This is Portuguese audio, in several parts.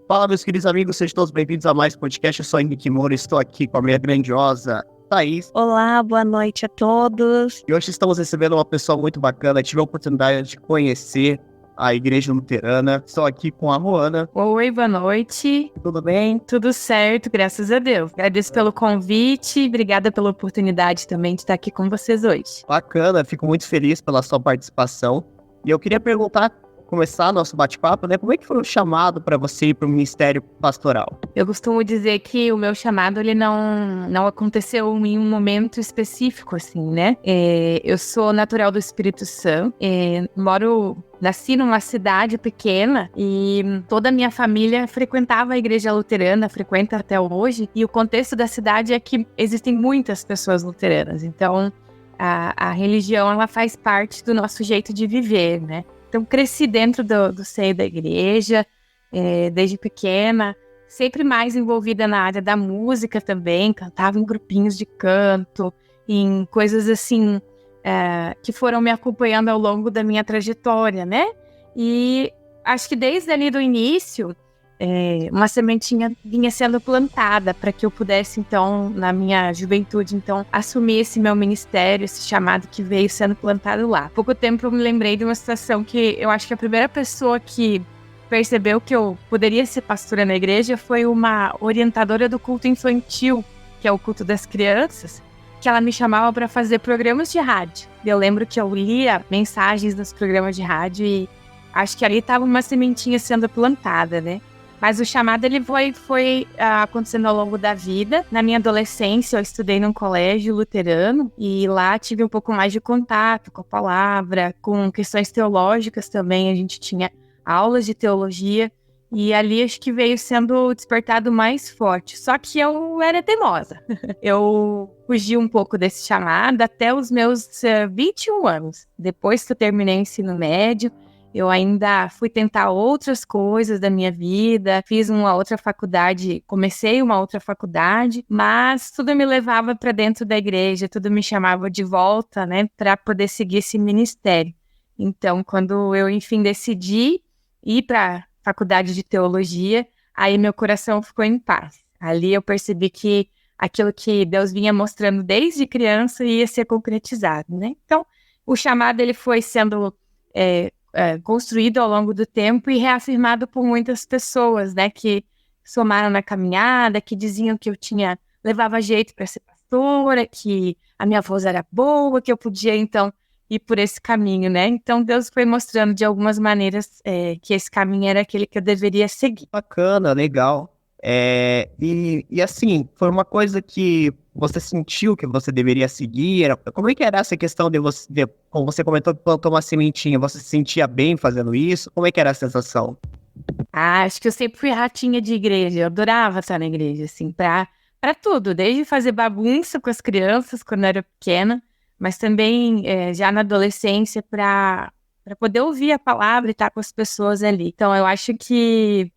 Fala, meus queridos amigos, sejam todos bem-vindos a mais um podcast. Eu sou Henrique Moura, estou aqui com a minha grandiosa Thaís. Olá, boa noite a todos. E hoje estamos recebendo uma pessoa muito bacana. Tive a oportunidade de conhecer a Igreja Luterana. Estou aqui com a Ruana. Oi, boa noite. Tudo bem? Tudo certo, graças a Deus. Agradeço pelo convite, obrigada pela oportunidade também de estar aqui com vocês hoje. Bacana, fico muito feliz pela sua participação. E eu queria começar nosso bate-papo, né? Como é que foi o chamado para você ir para o Ministério Pastoral? Eu costumo dizer que o meu chamado, ele não aconteceu em um momento específico, assim, né? Eu sou natural do Espírito Santo, nasci numa cidade pequena e toda a minha família frequentava a igreja luterana, frequenta até hoje, e o contexto da cidade é que existem muitas pessoas luteranas, então a religião, ela faz parte do nosso jeito de viver, né? Então, cresci dentro do seio da igreja, desde pequena, sempre mais envolvida na área da música também, cantava em grupinhos de canto, em coisas assim, que foram me acompanhando ao longo da minha trajetória, né? E acho que desde ali do início, uma sementinha vinha sendo plantada para que eu pudesse, então, na minha juventude, então, assumir esse meu ministério, esse chamado que veio sendo plantado lá. Há pouco tempo eu me lembrei de uma situação que eu acho que a primeira pessoa que percebeu que eu poderia ser pastora na igreja foi uma orientadora do culto infantil, que é o culto das crianças, que ela me chamava para fazer programas de rádio. Eu lembro que eu lia mensagens nos programas de rádio e acho que ali estava uma sementinha sendo plantada, né? Mas o chamado, ele foi acontecendo ao longo da vida. Na minha adolescência, eu estudei num colégio luterano e lá tive um pouco mais de contato com a palavra, com questões teológicas também. A gente tinha aulas de teologia e ali acho que veio sendo despertado mais forte. Só que eu era teimosa. Eu fugi um pouco desse chamado até os meus 21 anos. Depois que eu terminei o ensino médio, eu ainda fui tentar outras coisas da minha vida, fiz uma outra faculdade, comecei uma outra faculdade, mas tudo me levava para dentro da igreja, tudo me chamava de volta, né, para poder seguir esse ministério. Então, quando eu, enfim, decidi ir para a faculdade de teologia, aí meu coração ficou em paz. Ali eu percebi que aquilo que Deus vinha mostrando desde criança ia ser concretizado, né? Então, o chamado, ele foi sendo construído ao longo do tempo e reafirmado por muitas pessoas, né, que somaram na caminhada, que diziam que eu levava jeito para ser pastora, que a minha voz era boa, que eu podia, então, ir por esse caminho, né? Então, Deus foi mostrando de algumas maneiras que esse caminho era aquele que eu deveria seguir. Bacana, legal. E assim, foi uma coisa que você sentiu que você deveria seguir? Como é que era essa questão de você, como você comentou que plantou uma sementinha, você se sentia bem fazendo isso? Como é que era a sensação? Acho que eu sempre fui ratinha de igreja, eu adorava estar na igreja, assim, pra tudo, desde fazer bagunça com as crianças quando eu era pequena, mas também já na adolescência para poder ouvir a palavra e estar com as pessoas ali. Então, eu acho que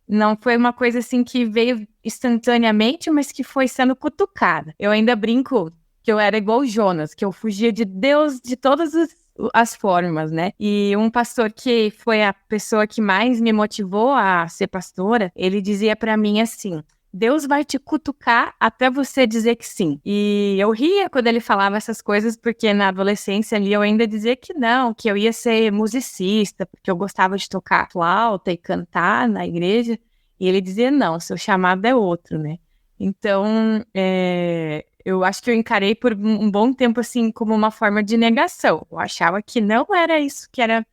não foi uma coisa assim que veio instantaneamente, mas que foi sendo cutucada. Eu ainda brinco que eu era igual Jonas, que eu fugia de Deus de todas as formas, né? E um pastor que foi a pessoa que mais me motivou a ser pastora, ele dizia pra mim assim: Deus vai te cutucar até você dizer que sim. E eu ria quando ele falava essas coisas, porque na adolescência ali eu ainda dizia que não, que eu ia ser musicista, porque eu gostava de tocar flauta e cantar na igreja. E ele dizia, não, seu chamado é outro, né? Então, eu acho que eu encarei por um bom tempo, assim, como uma forma de negação. Eu achava que não era isso que era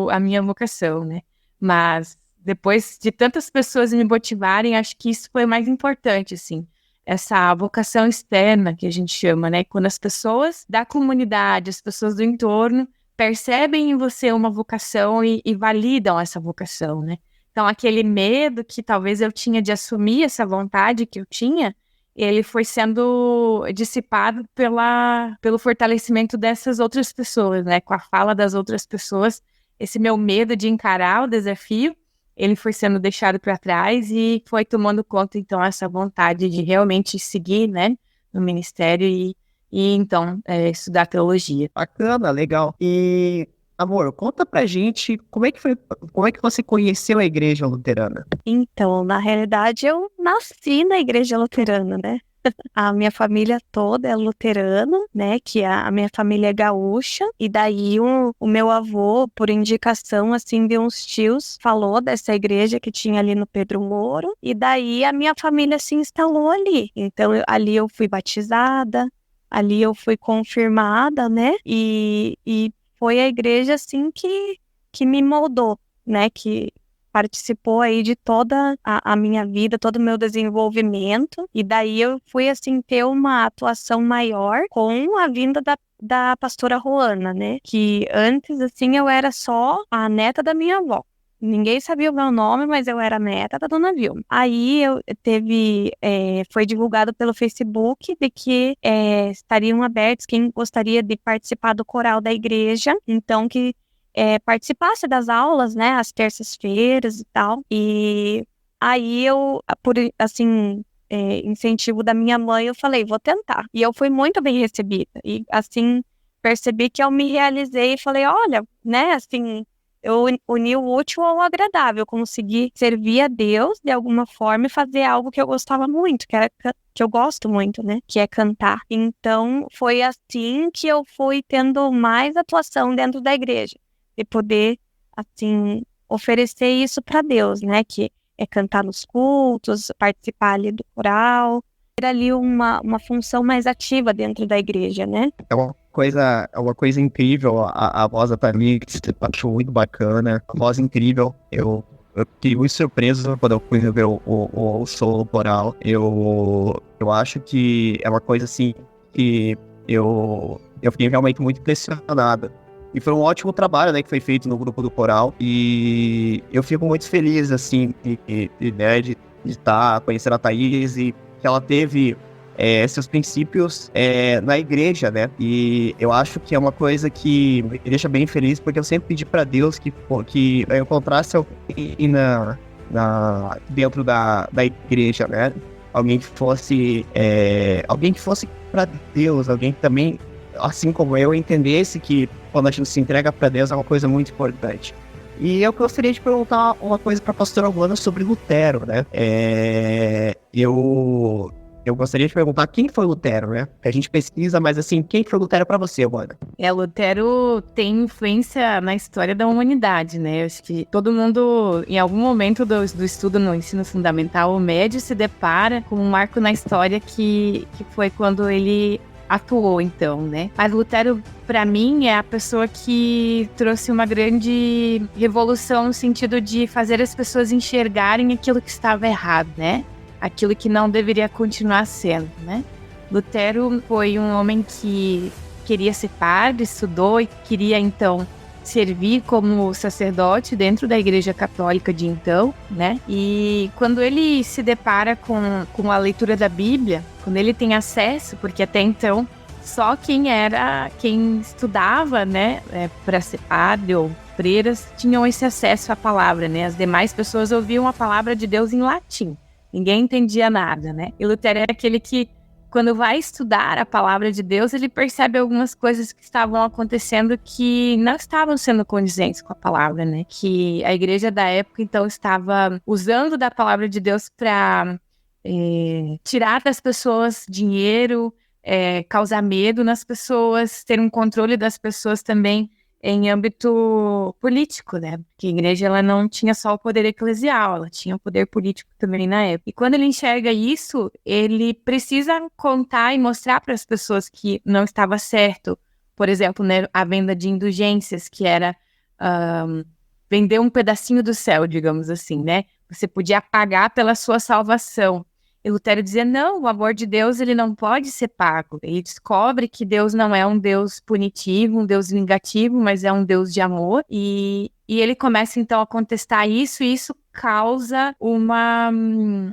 a minha vocação, né? Mas depois de tantas pessoas me motivarem, acho que isso foi o mais importante, assim. Essa vocação externa que a gente chama, né? Quando as pessoas da comunidade, as pessoas do entorno, percebem em você uma vocação e validam essa vocação, né? Então, aquele medo que talvez eu tinha de assumir essa vontade que eu tinha, ele foi sendo dissipado pelo fortalecimento dessas outras pessoas, né? Com a fala das outras pessoas, esse meu medo de encarar o desafio, ele foi sendo deixado para trás e foi tomando conta, então, essa vontade de realmente seguir, né, no ministério e então, estudar teologia. Bacana, legal. E Amor, conta pra gente como é que você conheceu a igreja luterana? Então, na realidade, eu nasci na igreja luterana, né? A minha família toda é luterana, né? Que a minha família é gaúcha. E daí o meu avô, por indicação, assim, de uns tios, falou dessa igreja que tinha ali no Pedro Moro. E daí a minha família se instalou ali. Então, ali eu fui batizada, ali eu fui confirmada, né? E foi a igreja, assim, que me moldou, né? Que participou aí de toda a minha vida, todo o meu desenvolvimento, e daí eu fui, assim, ter uma atuação maior com a vinda da pastora Roana, né? Que antes, assim, eu era só a neta da minha avó. Ninguém sabia o meu nome, mas eu era neta da dona Vilma. Aí foi divulgado pelo Facebook de que estariam abertos quem gostaria de participar do coral da igreja, então que participasse das aulas, né, às terças-feiras e tal. E aí por assim, incentivo da minha mãe, eu falei, vou tentar. E eu fui muito bem recebida. E assim, percebi que eu me realizei e falei, olha, né, assim, eu uni o útil ao agradável, consegui servir a Deus de alguma forma e fazer algo que eu gostava muito, que eu gosto muito, né, que é cantar. Então, foi assim que eu fui tendo mais atuação dentro da igreja, de poder, assim, oferecer isso para Deus, né, que é cantar nos cultos, participar ali do coral, ter ali uma função mais ativa dentro da igreja, né. É uma coisa incrível, a voz da Thalix, eu acho muito bacana, a voz incrível, eu fiquei muito surpreso quando eu fui ver o solo coral, eu acho que é uma coisa assim, que eu fiquei realmente muito impressionado. E foi um ótimo trabalho, né, que foi feito no grupo do coral, e eu fico muito feliz, assim, de estar conhecendo a Thaís, e que ela teve seus princípios na igreja, né? E eu acho que é uma coisa que me deixa bem feliz, porque eu sempre pedi para Deus que eu encontrasse alguém dentro da igreja, né? Alguém que fosse para Deus, alguém que também, assim como eu, entendesse que quando a gente se entrega para Deus é uma coisa muito importante. E eu gostaria de perguntar uma coisa para a pastora Luana sobre Lutero, né? Eu gostaria de perguntar quem foi Lutero, né? Que a gente pesquisa, mas assim, quem foi Lutero para você, Luana? Lutero tem influência na história da humanidade, né? Eu acho que todo mundo, em algum momento do estudo no ensino fundamental ou médio, se depara com um marco na história que foi quando ele atuou, então, né? Mas Lutero, para mim, é a pessoa que trouxe uma grande revolução no sentido de fazer as pessoas enxergarem aquilo que estava errado, né? Aquilo que não deveria continuar sendo, né? Lutero foi um homem que queria ser padre, estudou e queria, então, servir como sacerdote dentro da Igreja Católica de então, né? E quando ele se depara com a leitura da Bíblia, quando ele tem acesso, porque até então só quem estudava, né, para ser padre ou freiras, tinham esse acesso à palavra, né? As demais pessoas ouviam a palavra de Deus em latim. Ninguém entendia nada, né? E Lutero era aquele que, quando vai estudar a palavra de Deus, ele percebe algumas coisas que estavam acontecendo que não estavam sendo condizentes com a palavra, né? Que a igreja da época, então, estava usando da palavra de Deus para tirar das pessoas dinheiro, causar medo nas pessoas, ter um controle das pessoas também em âmbito político, né? Porque a igreja, ela não tinha só o poder eclesial, ela tinha o poder político também na época. E quando ele enxerga isso, ele precisa contar e mostrar para as pessoas que não estava certo. Por exemplo, né, a venda de indulgências, que era vender um pedacinho do céu, digamos assim, né? Você podia pagar pela sua salvação. E Lutero dizia, não, o amor de Deus, ele não pode ser pago. Ele descobre que Deus não é um Deus punitivo, um Deus vingativo, mas é um Deus de amor. E ele começa, então, a contestar isso, e isso causa um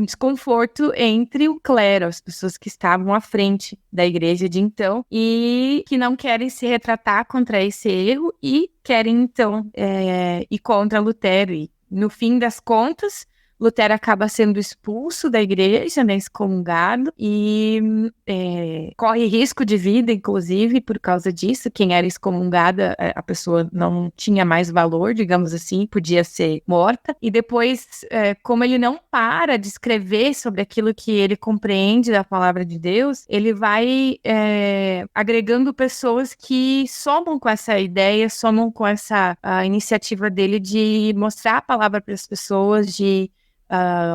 desconforto entre o clero, as pessoas que estavam à frente da igreja de então, e que não querem se retratar contra esse erro e querem, então, ir contra Lutero. E, no fim das contas, Lutero acaba sendo expulso da igreja, né, excomungado, e corre risco de vida, inclusive, por causa disso. Quem era excomungada, a pessoa não tinha mais valor, digamos assim, podia ser morta. E depois, como ele não para de escrever sobre aquilo que ele compreende da palavra de Deus, ele vai agregando pessoas que somam com essa ideia, somam com essa iniciativa dele de mostrar a palavra para as pessoas, de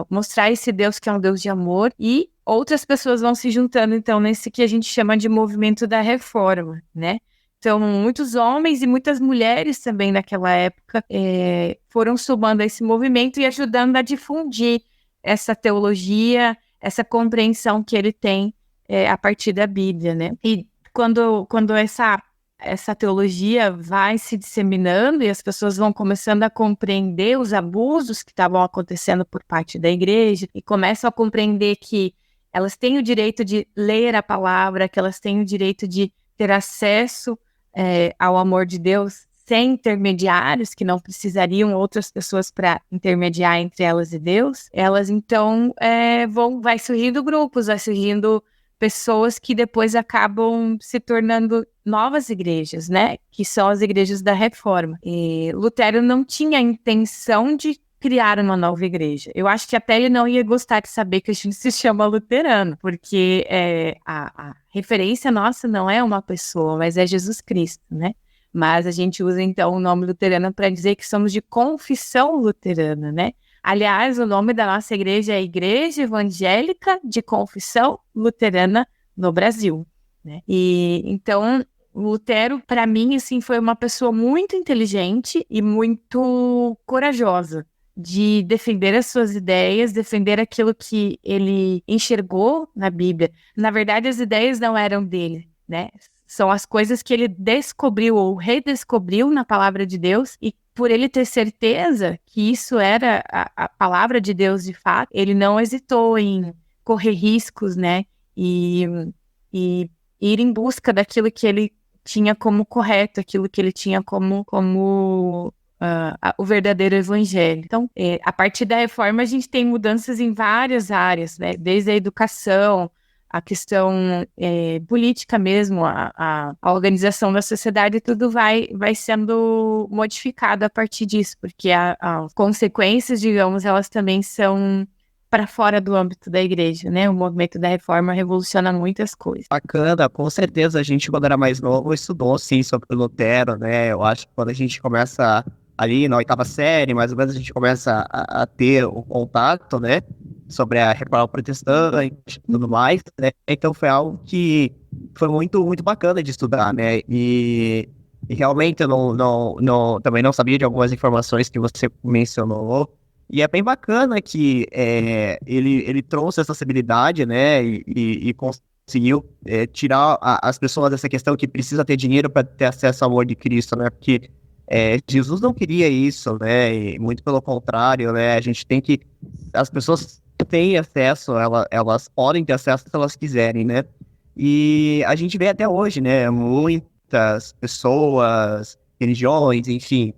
mostrar esse Deus que é um Deus de amor, e outras pessoas vão se juntando, então, nesse que a gente chama de movimento da reforma, né? Então, muitos homens e muitas mulheres também naquela época foram somando a esse movimento e ajudando a difundir essa teologia, essa compreensão que ele tem a partir da Bíblia, né? E quando essa teologia vai se disseminando e as pessoas vão começando a compreender os abusos que estavam acontecendo por parte da igreja e começam a compreender que elas têm o direito de ler a palavra, que elas têm o direito de ter acesso ao amor de Deus sem intermediários, que não precisariam outras pessoas para intermediar entre elas e Deus, elas então vai surgindo grupos, vai surgindo pessoas que depois acabam se tornando novas igrejas, né? Que são as igrejas da Reforma. E Lutero não tinha a intenção de criar uma nova igreja. Eu acho que até ele não ia gostar de saber que a gente se chama luterano, porque a referência nossa não é uma pessoa, mas é Jesus Cristo, né? Mas a gente usa, então, o nome luterano para dizer que somos de confissão luterana, né? Aliás, o nome da nossa igreja é Igreja Evangélica de Confissão Luterana no Brasil, né? E, então, Lutero, para mim, assim, foi uma pessoa muito inteligente e muito corajosa de defender as suas ideias, defender aquilo que ele enxergou na Bíblia. Na verdade, as ideias não eram dele, né? São as coisas que ele descobriu ou redescobriu na palavra de Deus, e por ele ter certeza que isso era a palavra de Deus de fato, ele não hesitou em correr riscos, né? E ir em busca daquilo que ele tinha como correto, aquilo que ele tinha como o verdadeiro evangelho. Então, a partir da reforma, a gente tem mudanças em várias áreas, né? Desde a educação, a questão política mesmo, a organização da sociedade, tudo vai sendo modificado a partir disso, porque as consequências, digamos, elas também são para fora do âmbito da igreja, né? O movimento da reforma revoluciona muitas coisas. Bacana, com certeza a gente, quando era mais novo, estudou sim sobre o Lutero, né? Eu acho que quando a gente começa ali na 8ª série, mais ou menos, a gente começa a ter o contato, né? Sobre a reforma protestante e tudo mais, né? Então foi algo que foi muito, muito bacana de estudar, né? E realmente eu também não sabia de algumas informações que você mencionou. E é bem bacana que ele trouxe essa sensibilidade, né? E conseguiu tirar as pessoas dessa questão que precisa ter dinheiro para ter acesso ao amor de Cristo, né? Porque Jesus não queria isso, né? E muito pelo contrário, né? A gente tem que... As pessoas têm acesso, elas podem ter acesso se elas quiserem, né? E a gente vê até hoje, né? Muitas pessoas, religiões, enfim...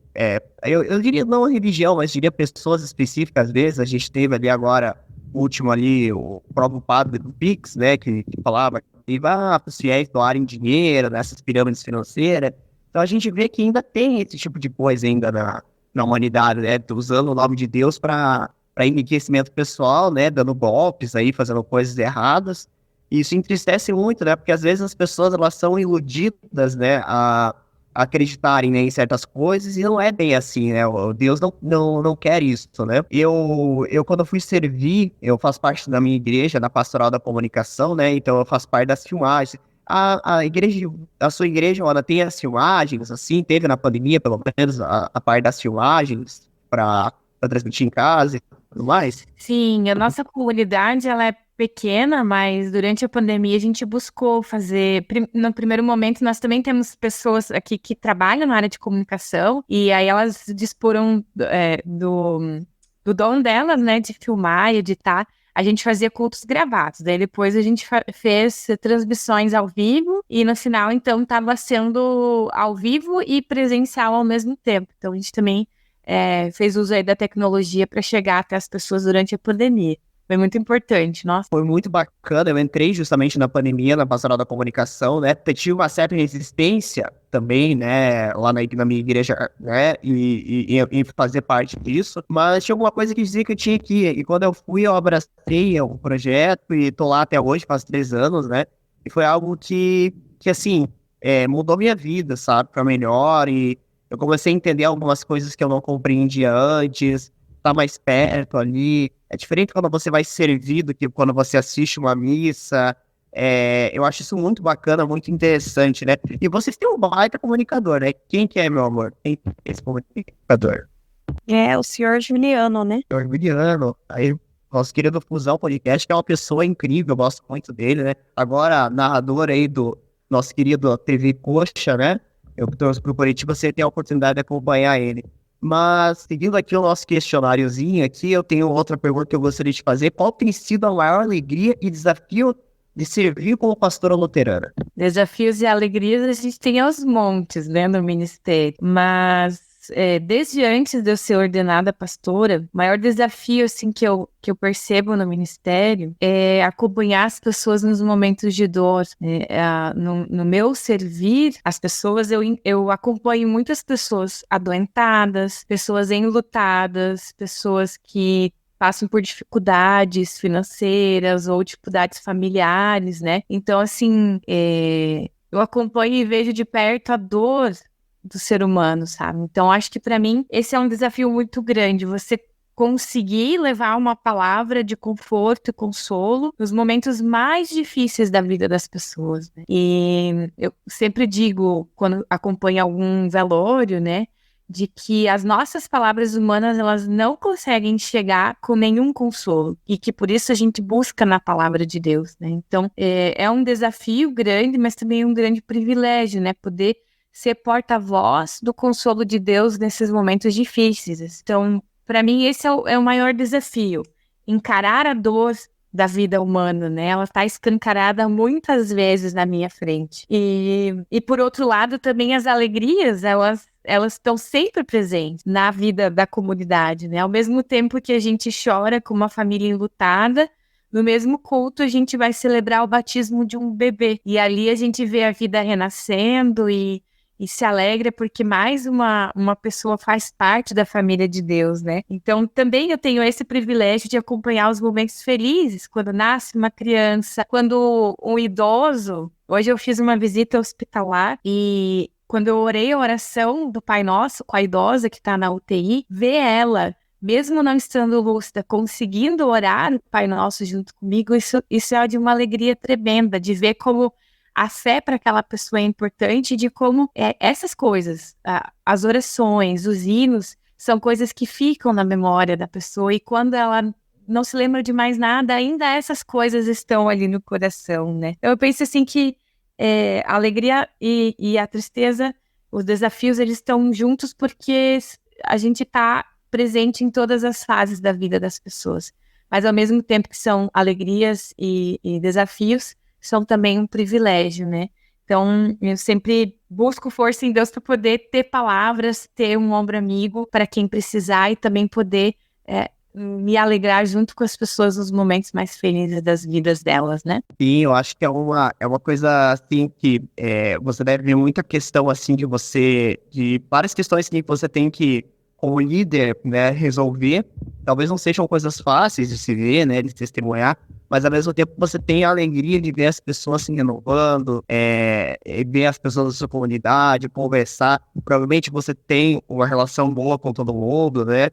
Eu diria não religião, mas diria pessoas específicas, às vezes. A gente teve ali agora, o último ali, o próprio padre do Pix, né? Que falava que os fiéis doarem dinheiro nessas pirâmides financeiras. Então a gente vê que ainda tem esse tipo de coisa ainda na humanidade, né? Usando o nome de Deus para enriquecimento pessoal, né? Dando golpes aí, fazendo coisas erradas. E isso entristece muito, né? Porque às vezes as pessoas, elas são iludidas, né? A acreditarem, né, em certas coisas, e não é bem assim, né? Deus não quer isso, né? Eu quando fui servir, eu faço parte da minha igreja, da Pastoral da Comunicação, né? Então eu faço parte das filmagens. A sua igreja, ela tem as filmagens, assim, teve na pandemia, pelo menos, a parte das filmagens para transmitir em casa e tudo mais? Sim, a nossa comunidade, ela é pequena, mas durante a pandemia a gente buscou fazer... No primeiro momento, nós também temos pessoas aqui que trabalham na área de comunicação, e aí elas disporam do dom delas, né, de filmar e editar. A gente fazia cultos gravados, daí depois a gente fez transmissões ao vivo, e no final, então, estava sendo ao vivo e presencial ao mesmo tempo. Então, a gente também fez uso aí da tecnologia para chegar até as pessoas durante a pandemia. Foi muito importante, nossa. Foi muito bacana, eu entrei justamente na pandemia, na pastoral da comunicação, né? Eu tive uma certa resistência também, né, lá na minha igreja, né, e fazer parte disso, mas tinha alguma coisa que dizia que eu tinha que ir, e quando eu fui, eu abracei o projeto, e tô lá até hoje, faz 3 anos, né, e foi algo que assim, mudou minha vida, sabe, pra melhor, e eu comecei a entender algumas coisas que eu não compreendia antes, tá mais perto ali. É diferente quando você vai servir do que quando você assiste uma missa. Eu acho isso muito bacana, muito interessante, né? E vocês têm um baita comunicador, né? Quem que é, meu amor? Quem que é esse comunicador? É o senhor Juliano, né? É o Juliano. Aí, nosso querido Fusão Podcast, que é uma pessoa incrível, eu gosto muito dele, né? Agora, narrador aí do nosso querido TV Coxa, né? Eu torço pro Curitiba, você tem a oportunidade de acompanhar ele. Mas, seguindo aqui o nosso questionáriozinho aqui, eu tenho outra pergunta que eu gostaria de fazer. Qual tem sido a maior alegria e desafio de servir como pastora luterana? Desafios e alegrias a gente tem aos montes, né, no ministério. Mas, desde antes de eu ser ordenada pastora, o maior desafio, assim, que eu percebo no ministério é acompanhar as pessoas nos momentos de dor. No meu servir, as pessoas, eu acompanho muitas pessoas adoentadas, pessoas enlutadas, pessoas que passam por dificuldades financeiras ou dificuldades familiares, né? Então, assim, eu acompanho e vejo de perto a dor do ser humano, sabe? Então, acho que para mim esse é um desafio muito grande, você conseguir levar uma palavra de conforto e consolo nos momentos mais difíceis da vida das pessoas, né? E eu sempre digo, quando acompanho algum velório, né, de que as nossas palavras humanas, elas não conseguem chegar com nenhum consolo, e que por isso a gente busca na palavra de Deus, né? Então, é um desafio grande, mas também um grande privilégio, né? Poder ser porta-voz do consolo de Deus nesses momentos difíceis. Então, para mim, esse é o maior desafio, encarar a dor da vida humana, né? Ela está escancarada muitas vezes na minha frente. E por outro lado, também as alegrias, elas estão sempre presentes na vida da comunidade, né? Ao mesmo tempo que a gente chora com uma família enlutada, no mesmo culto a gente vai celebrar o batismo de um bebê. E ali a gente vê a vida renascendo e se alegra porque mais uma pessoa faz parte da família de Deus, né? Então, também eu tenho esse privilégio de acompanhar os momentos felizes, quando nasce uma criança, quando um idoso... Hoje eu fiz uma visita hospitalar e quando eu orei a oração do Pai Nosso com a idosa que está na UTI, ver ela, mesmo não estando lúcida, conseguindo orar o Pai Nosso junto comigo, isso é de uma alegria tremenda, de ver como a fé para aquela pessoa é importante, de como essas coisas, as orações, os hinos, são coisas que ficam na memória da pessoa, e quando ela não se lembra de mais nada, ainda essas coisas estão ali no coração, né? Então eu penso assim que a alegria e a tristeza, os desafios, eles estão juntos porque a gente está presente em todas as fases da vida das pessoas, mas ao mesmo tempo que são alegrias e desafios, são também um privilégio, né? Então, eu sempre busco força em Deus para poder ter palavras, ter um ombro amigo para quem precisar e também poder me alegrar junto com as pessoas nos momentos mais felizes das vidas delas, né? Sim, eu acho que é uma coisa, assim, que você deve ver muita questão, assim, de várias questões que você tem que, como líder, né, resolver. Talvez não sejam coisas fáceis de se ver, né, de testemunhar, mas ao mesmo tempo você tem a alegria de ver as pessoas se renovando, ver as pessoas da sua comunidade, conversar. Provavelmente você tem uma relação boa com todo mundo, né?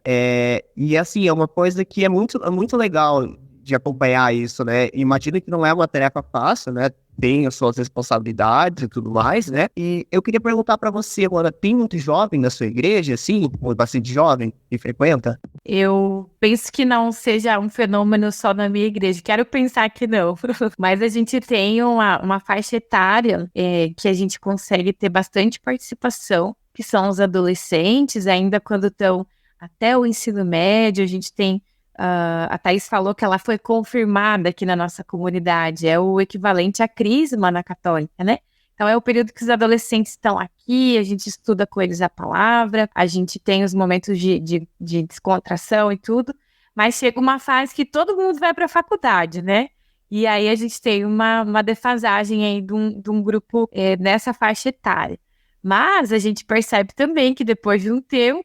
E assim, é uma coisa que é muito legal de acompanhar isso, né? Imagino que não é uma tarefa fácil, né? Tem as suas responsabilidades e tudo mais, né? E eu queria perguntar para você agora, tem muito jovem na sua igreja, assim? Bastante jovem que frequenta? Eu penso que não seja um fenômeno só na minha igreja, quero pensar que não, mas a gente tem uma faixa etária que a gente consegue ter bastante participação, que são os adolescentes, ainda quando estão até o ensino médio. A gente tem, a Thaís falou que ela foi confirmada aqui na nossa comunidade, é o equivalente à crisma na católica, né? Então é o período que os adolescentes estão aqui, a gente estuda com eles a palavra, a gente tem os momentos de descontração e tudo, mas chega uma fase que todo mundo vai para a faculdade, né? E aí a gente tem uma defasagem aí de um grupo nessa faixa etária. Mas a gente percebe também que depois de um tempo,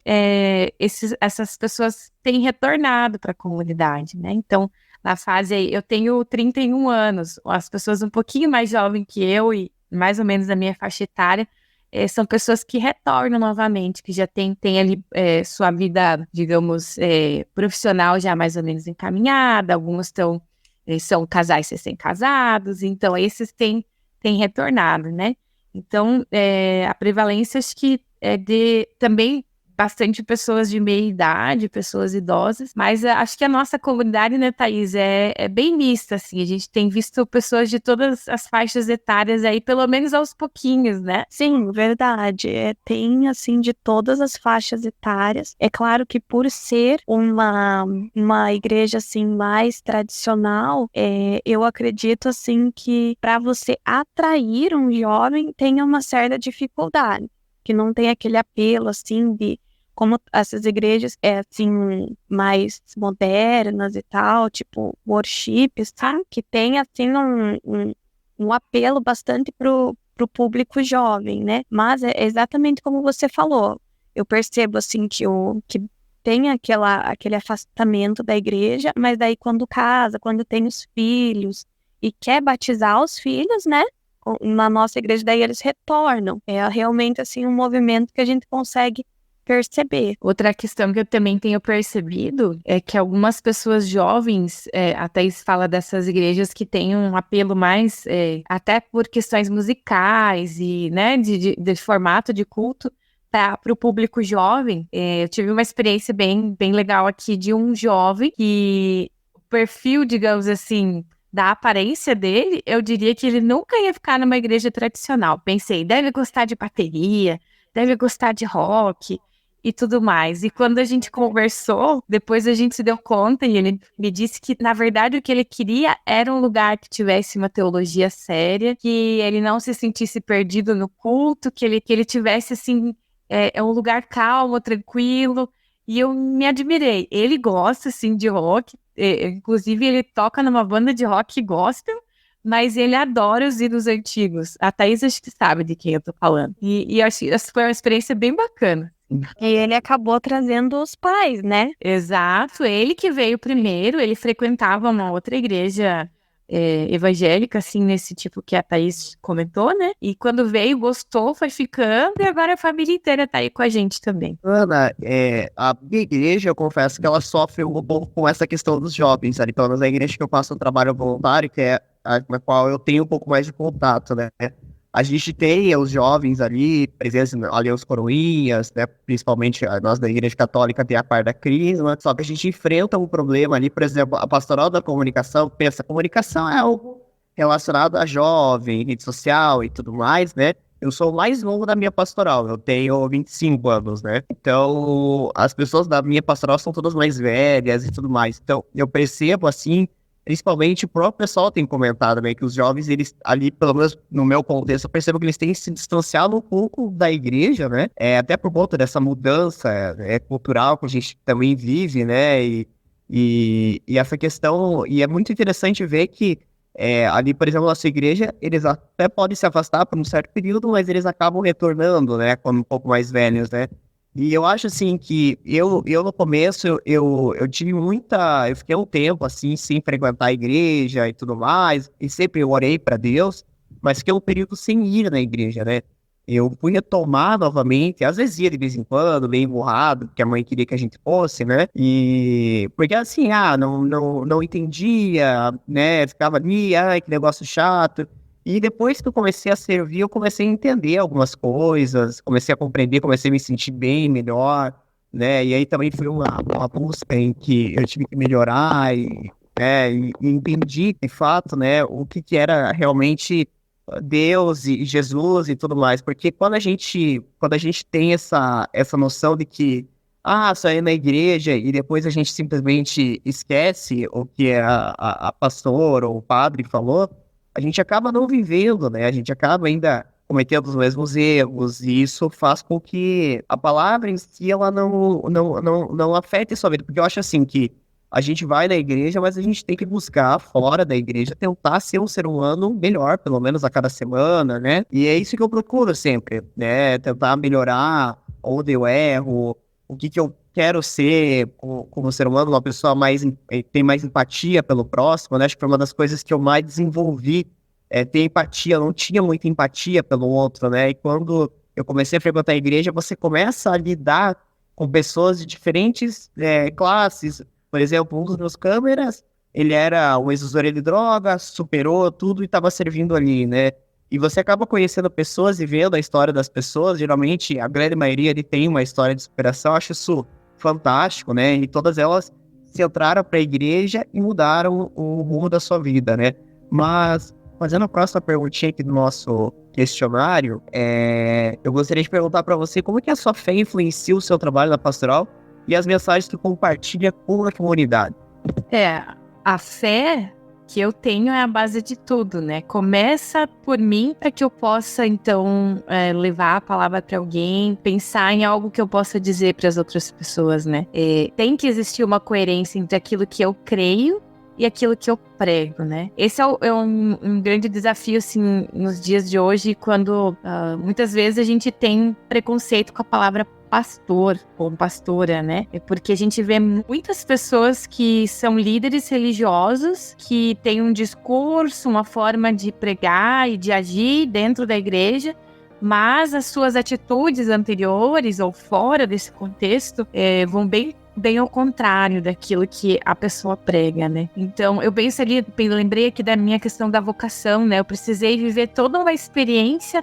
essas pessoas têm retornado para a comunidade, né? Então, na fase aí, eu tenho 31 anos, as pessoas um pouquinho mais jovens que eu e mais ou menos da minha faixa etária, são pessoas que retornam novamente, que já têm ali sua vida, digamos, profissional já mais ou menos encaminhada, alguns são casais recém-casados, então esses têm retornado, né? Então, a prevalência acho que é de também bastante pessoas de meia idade, pessoas idosas, mas acho que a nossa comunidade, né, Thaís, é bem mista, assim, a gente tem visto pessoas de todas as faixas etárias aí, pelo menos aos pouquinhos, né? Sim, verdade. Tem, assim, de todas as faixas etárias. É claro que por ser uma igreja, assim, mais tradicional, eu acredito, assim, que para você atrair um jovem tem uma certa dificuldade, que não tem aquele apelo, assim, de como essas igrejas assim, mais modernas e tal, tipo worship, sabe? Que tem, assim, um apelo bastante pro público jovem, né? Mas é exatamente como você falou. Eu percebo, assim, que tem aquele afastamento da igreja, mas daí quando casa, quando tem os filhos e quer batizar os filhos, né? Na nossa igreja, daí eles retornam. É realmente, assim, um movimento que a gente consegue perceber. Outra questão que eu também tenho percebido é que algumas pessoas jovens, a Thaís fala dessas igrejas que têm um apelo mais, até por questões musicais e, né, de formato de culto, para o público jovem. Eu tive uma experiência bem, bem legal aqui de um jovem que o perfil, digamos assim, da aparência dele, eu diria que ele nunca ia ficar numa igreja tradicional. Pensei, deve gostar de bateria, deve gostar de rock e tudo mais. E quando a gente conversou, depois a gente se deu conta e ele me disse que, na verdade, o que ele queria era um lugar que tivesse uma teologia séria, que ele não se sentisse perdido no culto, que ele tivesse, assim, um lugar calmo, tranquilo. E eu me admirei. Ele gosta, assim, de rock. Inclusive, ele toca numa banda de rock gospel, mas ele adora os hinos antigos. A Thaís acho que sabe de quem eu tô falando. E eu acho que essa foi uma experiência bem bacana. E ele acabou trazendo os pais, né? Exato, ele que veio primeiro, ele frequentava uma outra igreja evangélica, assim, nesse tipo que a Thaís comentou, né? E quando veio, gostou, foi ficando, e agora a família inteira tá aí com a gente também. Ana, a minha igreja, eu confesso que ela sofre um pouco com essa questão dos jovens, sabe? Pelo menos a igreja que eu faço um trabalho voluntário, que é a com a qual eu tenho um pouco mais de contato, né? A gente tem os jovens ali, presentes ali, os coroinhas, né? Principalmente nós da Igreja Católica tem a parte da crisma, só que a gente enfrenta um problema ali, por exemplo, a pastoral da comunicação, pensa, comunicação é algo relacionado a jovem, rede social e tudo mais, né? Eu sou o mais novo da minha pastoral, eu tenho 25 anos, né? Então, as pessoas da minha pastoral são todas mais velhas e tudo mais. Então, eu percebo, assim, principalmente o próprio pessoal tem comentado, né, que os jovens, eles ali, pelo menos no meu contexto, eu percebo que eles têm se distanciado um pouco da igreja, né, até por conta dessa mudança cultural que a gente também vive, né, e essa questão, e é muito interessante ver que ali, por exemplo, na sua igreja, eles até podem se afastar por um certo período, mas eles acabam retornando, né, quando um pouco mais velhos, né. E eu acho, assim, que eu no começo, eu tive eu fiquei um tempo, assim, sem frequentar a igreja e tudo mais, e sempre eu orei para Deus, mas fiquei um período sem ir na igreja, né? Eu fui retomar novamente, às vezes ia de vez em quando, meio emburrado, porque a mãe queria que a gente fosse, né? E porque assim, não entendia, né? Ficava ali, ai, que negócio chato. E depois que eu comecei a servir, eu comecei a entender algumas coisas, comecei a compreender, comecei a me sentir bem, melhor, né? E aí também foi uma busca em que eu tive que melhorar e entendi, de fato, né, o que era realmente Deus e Jesus e tudo mais. Porque quando a gente tem essa noção de que, só ir na igreja e depois a gente simplesmente esquece o que a pastora ou o padre falou, a gente acaba não vivendo, né? A gente acaba ainda cometendo os mesmos erros, e isso faz com que a palavra em si, ela não afete a sua vida, porque eu acho assim que a gente vai na igreja, mas a gente tem que buscar fora da igreja, tentar ser um ser humano melhor, pelo menos a cada semana, né? E é isso que eu procuro sempre, né? Tentar melhorar onde eu erro, o que eu quero ser como ser humano, uma pessoa tem mais empatia pelo próximo, né? Acho que foi uma das coisas que eu mais desenvolvi, ter empatia. Eu não tinha muita empatia pelo outro, né? E quando eu comecei a frequentar a igreja, você começa a lidar com pessoas de diferentes classes. Por exemplo, um dos meus câmeras, ele era um ex-usuário de drogas, superou tudo e estava servindo ali, né? E você acaba conhecendo pessoas e vendo a história das pessoas. Geralmente, a grande maioria ele tem uma história de superação. Eu acho isso fantástico, né? E todas elas se entraram para a igreja e mudaram o rumo da sua vida, né? Mas, fazendo a próxima perguntinha aqui do nosso questionário, eu gostaria de perguntar para você como que a sua fé influencia o seu trabalho na pastoral e as mensagens que compartilha com a comunidade. A fé que eu tenho é a base de tudo, né? Começa por mim para que eu possa, então, levar a palavra para alguém, pensar em algo que eu possa dizer para as outras pessoas, né? Tem que existir uma coerência entre aquilo que eu creio e aquilo que eu prego, né? Esse é um grande desafio, assim, nos dias de hoje, quando muitas vezes a gente tem preconceito com a palavra pastor ou pastora, né? É porque a gente vê muitas pessoas que são líderes religiosos, que têm um discurso, uma forma de pregar e de agir dentro da igreja, mas as suas atitudes anteriores ou fora desse contexto vão bem ao contrário daquilo que a pessoa prega, né? Então, eu penso ali, lembrei aqui da minha questão da vocação, né? Eu precisei viver toda uma experiência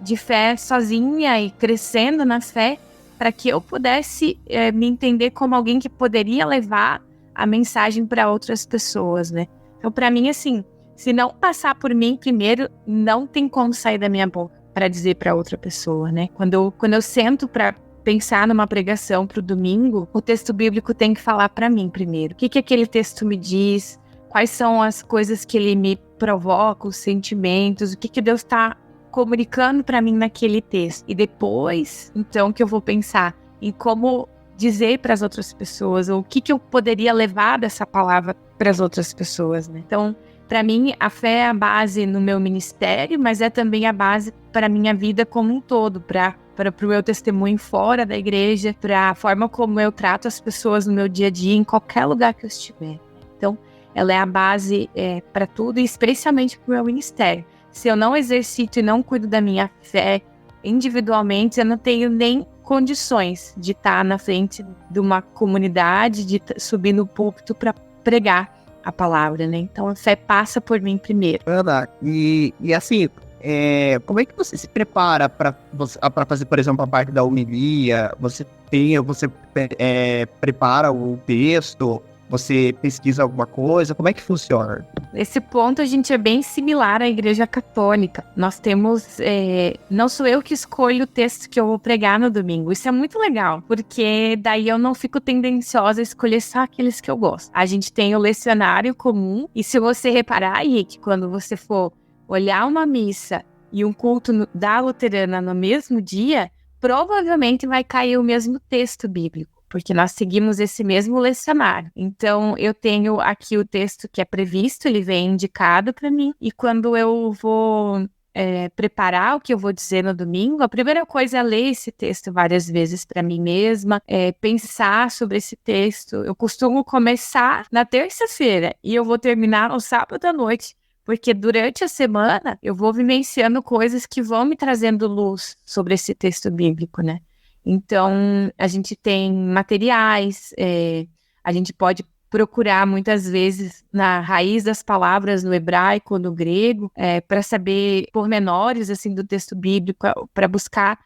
de fé sozinha e crescendo na fé, para que eu pudesse me entender como alguém que poderia levar a mensagem para outras pessoas, né? Então, para mim, assim, se não passar por mim primeiro, não tem como sair da minha boca para dizer para outra pessoa, né? Quando eu sento para pensar numa pregação para o domingo, o texto bíblico tem que falar para mim primeiro. O que aquele texto me diz? Quais são as coisas que ele me provoca, os sentimentos? O que Deus está comunicando para mim naquele texto? E depois, então, que eu vou pensar em como dizer para as outras pessoas, ou o que eu poderia levar dessa palavra para as outras pessoas, né? Então, para mim, a fé é a base no meu ministério, mas é também a base para a minha vida como um todo, para o meu testemunho fora da igreja, para a forma como eu trato as pessoas no meu dia a dia, em qualquer lugar que eu estiver. Então, ela é a base para tudo, e especialmente para o meu ministério. Se eu não exercito e não cuido da minha fé individualmente, eu não tenho nem condições de estar na frente de uma comunidade, de subir no púlpito para pregar a palavra, né? Então, a fé passa por mim primeiro. Ana, e assim, como é que você se prepara para fazer, por exemplo, a parte da homilia? Você prepara o texto? Você pesquisa alguma coisa? Como é que funciona? Nesse ponto, a gente é bem similar à Igreja Católica. Nós temos... não sou eu que escolho o texto que eu vou pregar no domingo. Isso é muito legal, porque daí eu não fico tendenciosa a escolher só aqueles que eu gosto. A gente tem o lecionário comum, e se você reparar, Henrique, quando você for olhar uma missa e um culto da luterana no mesmo dia, provavelmente vai cair o mesmo texto bíblico, porque nós seguimos esse mesmo lecionário. Então, eu tenho aqui o texto que é previsto, ele vem indicado para mim, e quando eu vou preparar o que eu vou dizer no domingo, a primeira coisa é ler esse texto várias vezes para mim mesma, pensar sobre esse texto. Eu costumo começar na terça-feira e eu vou terminar no sábado à noite, porque durante a semana eu vou vivenciando coisas que vão me trazendo luz sobre esse texto bíblico, né? Então, a gente tem materiais, a gente pode procurar muitas vezes na raiz das palavras no hebraico, no grego, para saber pormenores assim, do texto bíblico, para buscar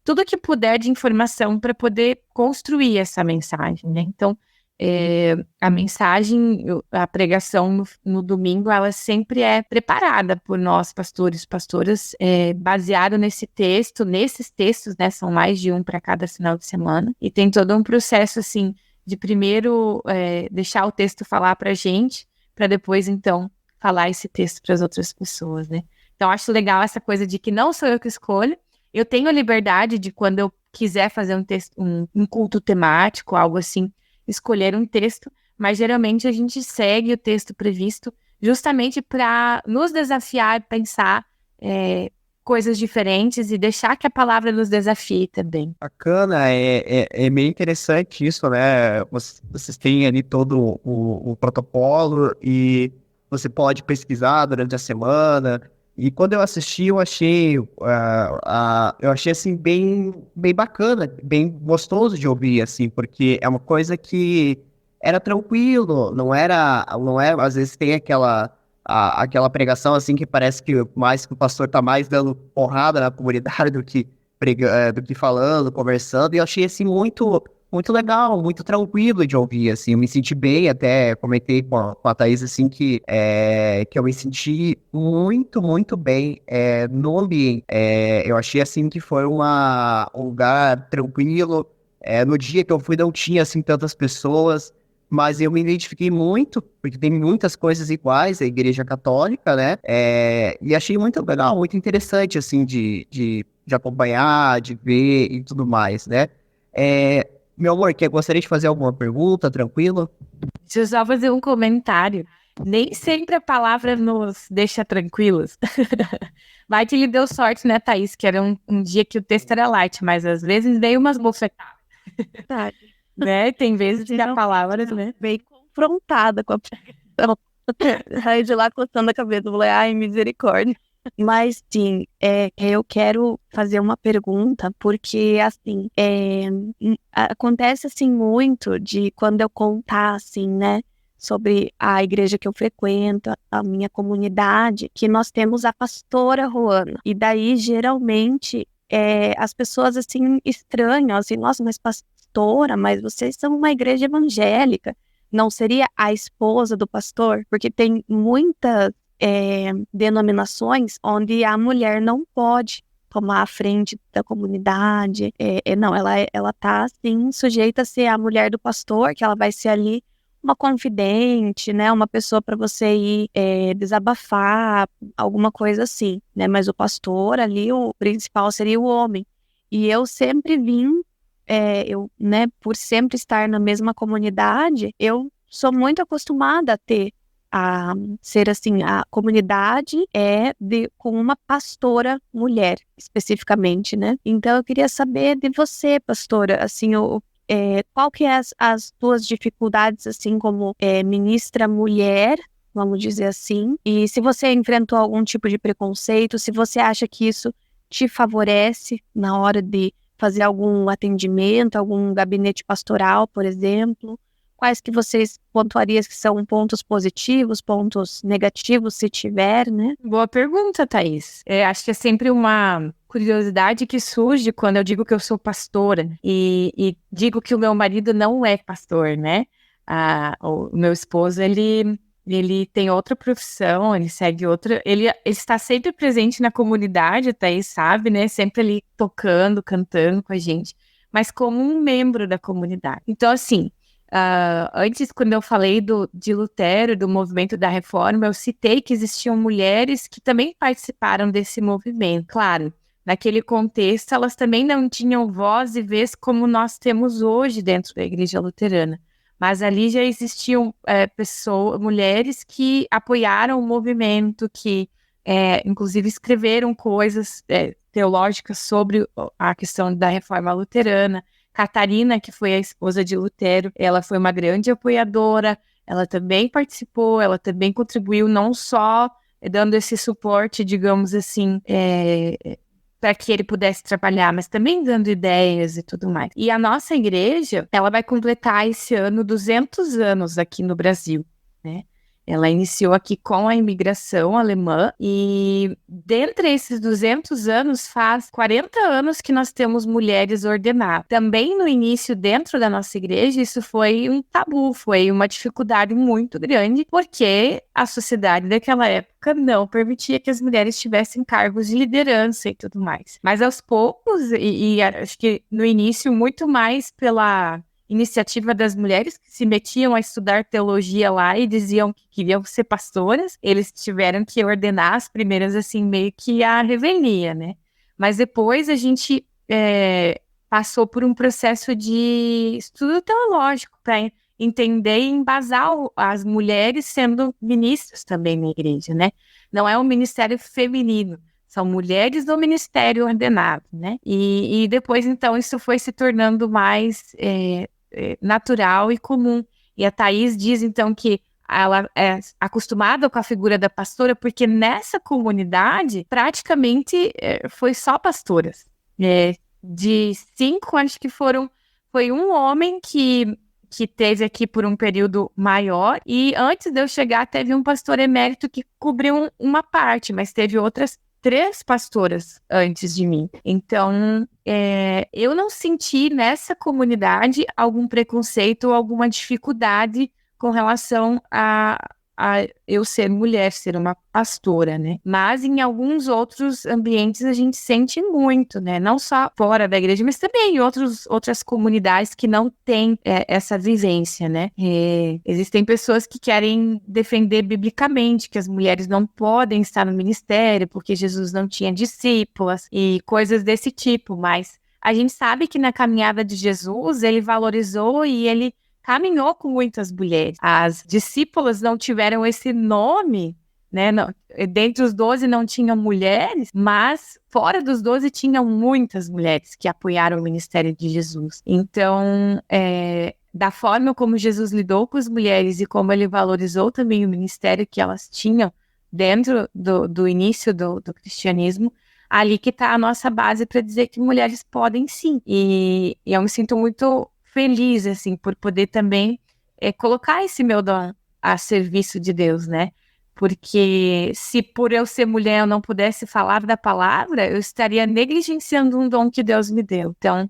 tudo que puder de informação para poder construir essa mensagem, né? Então, a mensagem, a pregação no domingo, ela sempre é preparada por nós, pastores e pastoras, baseado nesses textos, né, são mais de um para cada final de semana, e tem todo um processo, assim, de primeiro deixar o texto falar para a gente, para depois, então, falar esse texto para as outras pessoas, né. Então, acho legal essa coisa de que não sou eu que escolho. Eu tenho a liberdade de, quando eu quiser fazer um texto, um culto temático, algo assim, escolher um texto, mas geralmente a gente segue o texto previsto justamente para nos desafiar e pensar coisas diferentes e deixar que a palavra nos desafie também. Bacana, é meio interessante isso, né? Vocês têm ali todo o protocolo e você pode pesquisar durante a semana. E quando eu assisti, eu achei, eu achei assim bem bacana, bem gostoso de ouvir, assim, porque é uma coisa que era tranquilo, não é, às vezes tem aquela pregação assim que parece que mais que o pastor tá mais dando porrada na comunidade do que falando, conversando, e eu achei assim muito legal, muito tranquilo de ouvir, assim, eu me senti bem, até comentei com a Thaís, assim, que eu me senti muito bem no ambiente, eu achei, assim, que foi um lugar tranquilo, no dia que eu fui não tinha, assim, tantas pessoas, mas eu me identifiquei muito, porque tem muitas coisas iguais à Igreja Católica, né? E achei muito legal, muito interessante, assim, de acompanhar, de ver e tudo mais, né? Meu amor, gostaria de fazer alguma pergunta, tranquilo? Deixa eu só fazer um comentário. Nem sempre a palavra nos deixa tranquilos. Vai que ele deu sorte, né, Thaís? Que era um dia que o texto era light, mas às vezes veio umas bofetadas. Verdade. Né? Tem vezes que a palavra, né? Bem confrontada com a pregação. Aí de lá coçando a cabeça, eu falei, ai, misericórdia. Mas sim, eu quero fazer uma pergunta, porque assim, acontece assim muito de quando eu contar assim, né, sobre a igreja que eu frequento, a minha comunidade, que nós temos a pastora Ruana. E daí, geralmente, as pessoas assim estranham, assim, nossa, mas pastora, mas vocês são uma igreja evangélica. Não seria a esposa do pastor? Porque tem muitas denominações onde a mulher não pode tomar a frente da comunidade. Não, ela tá, assim, sujeita a ser a mulher do pastor, que ela vai ser ali uma confidente, né, uma pessoa para você ir desabafar, alguma coisa assim, né, mas o pastor ali, o principal seria o homem. E eu sempre vim, né, por sempre estar na mesma comunidade, eu sou muito acostumada a ser assim, a comunidade com uma pastora mulher, especificamente, né? Então eu queria saber de você, pastora, assim, qual que é as tuas dificuldades, assim, como ministra mulher, vamos dizer assim, e se você enfrentou algum tipo de preconceito, se você acha que isso te favorece na hora de fazer algum atendimento, algum gabinete pastoral, por exemplo. Quais que vocês pontuariam que são pontos positivos, pontos negativos, se tiver, né? Boa pergunta, Thaís. Acho que é sempre uma curiosidade que surge quando eu digo que eu sou pastora e digo que o meu marido não é pastor, né? O meu esposo, ele tem outra profissão, ele segue outra... Ele está sempre presente na comunidade, a Thaís sabe, né? Sempre ali tocando, cantando com a gente, mas como um membro da comunidade. Então, assim... antes, quando eu falei de Lutero, do movimento da Reforma, eu citei que existiam mulheres que também participaram desse movimento. Claro, naquele contexto, elas também não tinham voz e vez como nós temos hoje dentro da Igreja Luterana. Mas ali já existiam mulheres que apoiaram o movimento, que inclusive escreveram coisas teológicas sobre a questão da Reforma Luterana. Catarina, que foi a esposa de Lutero, ela foi uma grande apoiadora, ela também participou, ela também contribuiu, não só dando esse suporte, digamos assim, para que ele pudesse trabalhar, mas também dando ideias e tudo mais. E a nossa igreja, ela vai completar esse ano 200 anos aqui no Brasil, né? Ela iniciou aqui com a imigração alemã e, dentre esses 200 anos, faz 40 anos que nós temos mulheres ordenadas. Também no início, dentro da nossa igreja, isso foi um tabu, foi uma dificuldade muito grande, porque a sociedade daquela época não permitia que as mulheres tivessem cargos de liderança e tudo mais. Mas aos poucos, e acho que no início muito mais pela iniciativa das mulheres que se metiam a estudar teologia lá e diziam que queriam ser pastoras. Eles tiveram que ordenar as primeiras, assim, meio que a revelia, né? Mas depois a gente passou por um processo de estudo teológico para entender e embasar as mulheres sendo ministras também na igreja, né? Não é um ministério feminino, são mulheres do ministério ordenado, né? E depois, então, isso foi se tornando mais natural e comum. E a Thaís diz, então, que ela é acostumada com a figura da pastora, porque nessa comunidade, praticamente, foi só pastoras. De 5, acho que foi um homem que teve aqui por um período maior, e antes de eu chegar, teve um pastor emérito que cobriu uma parte, mas teve outras 3 pastoras antes de mim. Então, eu não senti nessa comunidade algum preconceito ou alguma dificuldade com relação a eu ser mulher, ser uma pastora, né? Mas em alguns outros ambientes a gente sente muito, né? Não só fora da igreja, mas também em outras comunidades que não têm essa vivência, né? Existem pessoas que querem defender biblicamente que as mulheres não podem estar no ministério porque Jesus não tinha discípulas e coisas desse tipo, mas a gente sabe que na caminhada de Jesus, ele valorizou e ele caminhou com muitas mulheres. As discípulas não tiveram esse nome, né? Não, dentre os 12 não tinham mulheres, mas fora dos 12 tinham muitas mulheres que apoiaram o ministério de Jesus. Então, da forma como Jesus lidou com as mulheres e como ele valorizou também o ministério que elas tinham dentro do início do cristianismo, ali que está a nossa base para dizer que mulheres podem sim. E eu me sinto muito feliz, assim, por poder também colocar esse meu dom a serviço de Deus, né? Porque se por eu ser mulher eu não pudesse falar da palavra, eu estaria negligenciando um dom que Deus me deu. Então,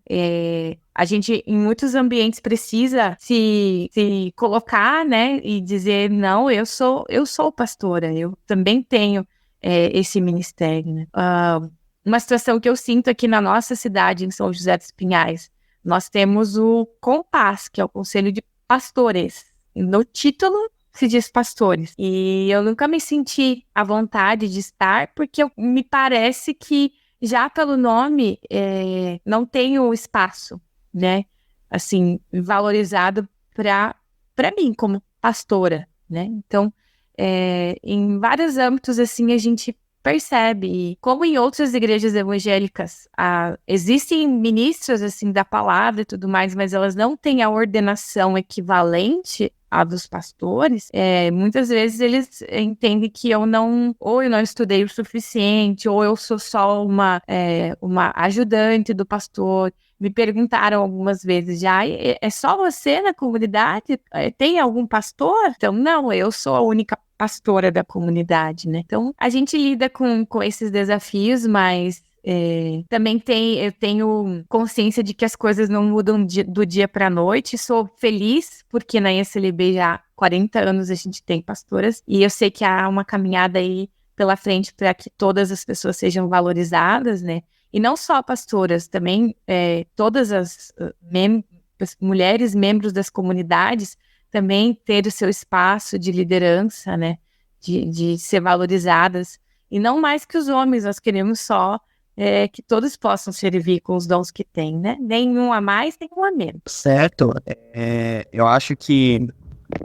a gente, em muitos ambientes, precisa se colocar, né? E dizer, não, eu sou pastora, eu também tenho esse ministério, né? Uma situação que eu sinto aqui na nossa cidade, em São José dos Pinhais, nós temos o COMPAS, que é o Conselho de Pastores. No título se diz pastores. E eu nunca me senti à vontade de estar, porque me parece que já pelo nome não tem o espaço, né? Assim, valorizado para mim como pastora, né? Então, em vários âmbitos, assim, a gente percebe, e como em outras igrejas evangélicas, existem ministros, assim, da palavra e tudo mais, mas elas não têm a ordenação equivalente à dos pastores, muitas vezes eles entendem que eu não estudei o suficiente, ou eu sou só uma ajudante do pastor. Me perguntaram algumas vezes já, é só você na comunidade? Tem algum pastor? Então, não, eu sou a única pastora da comunidade, né? Então, a gente lida com esses desafios, mas também eu tenho consciência de que as coisas não mudam do dia para a noite. Sou feliz porque na ESLB já há 40 anos a gente tem pastoras, e eu sei que há uma caminhada aí pela frente para que todas as pessoas sejam valorizadas, né? E não só pastoras, também todas as mulheres membros das comunidades também ter o seu espaço de liderança, né? De ser valorizadas. E não mais que os homens, nós queremos só que todos possam servir com os dons que têm, né? Nenhum a mais, nenhum a menos. Certo. Eu acho que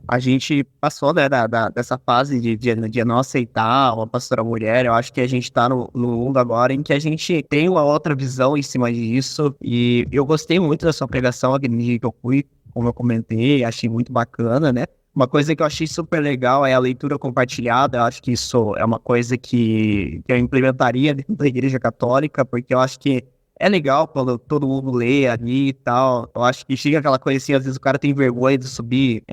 a gente passou, né, dessa fase de não aceitar uma pastora mulher. Eu acho que a gente tá no mundo agora em que a gente tem uma outra visão em cima disso, e eu gostei muito da sua pregação aquele dia que eu fui, como eu comentei, achei muito bacana, né? Uma coisa que eu achei super legal é a leitura compartilhada. Eu acho que isso é uma coisa que eu implementaria dentro da Igreja Católica, porque eu acho que é legal quando todo mundo lê ali e tal. Eu acho que chega aquela coisa assim, às vezes o cara tem vergonha de subir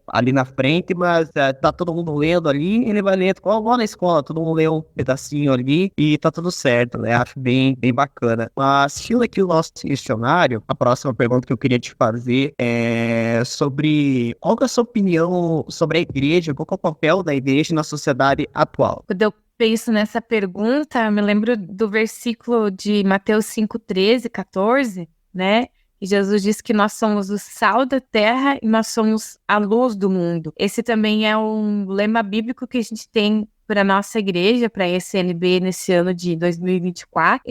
ali na frente, mas tá todo mundo lendo ali, ele vai ler igual na escola, todo mundo lê um pedacinho ali e tá tudo certo, né? Acho bem, bem bacana. Mas assistindo aqui o nosso questionário, a próxima pergunta que eu queria te fazer é sobre qual que é a sua opinião sobre a igreja, qual que é o papel da igreja na sociedade atual? Quando eu penso nessa pergunta, eu me lembro do versículo de Mateus 5, 13, 14, né? E Jesus disse que nós somos o sal da terra e nós somos a luz do mundo. Esse também é um lema bíblico que a gente tem para a nossa igreja, para a ECLB nesse ano de 2024,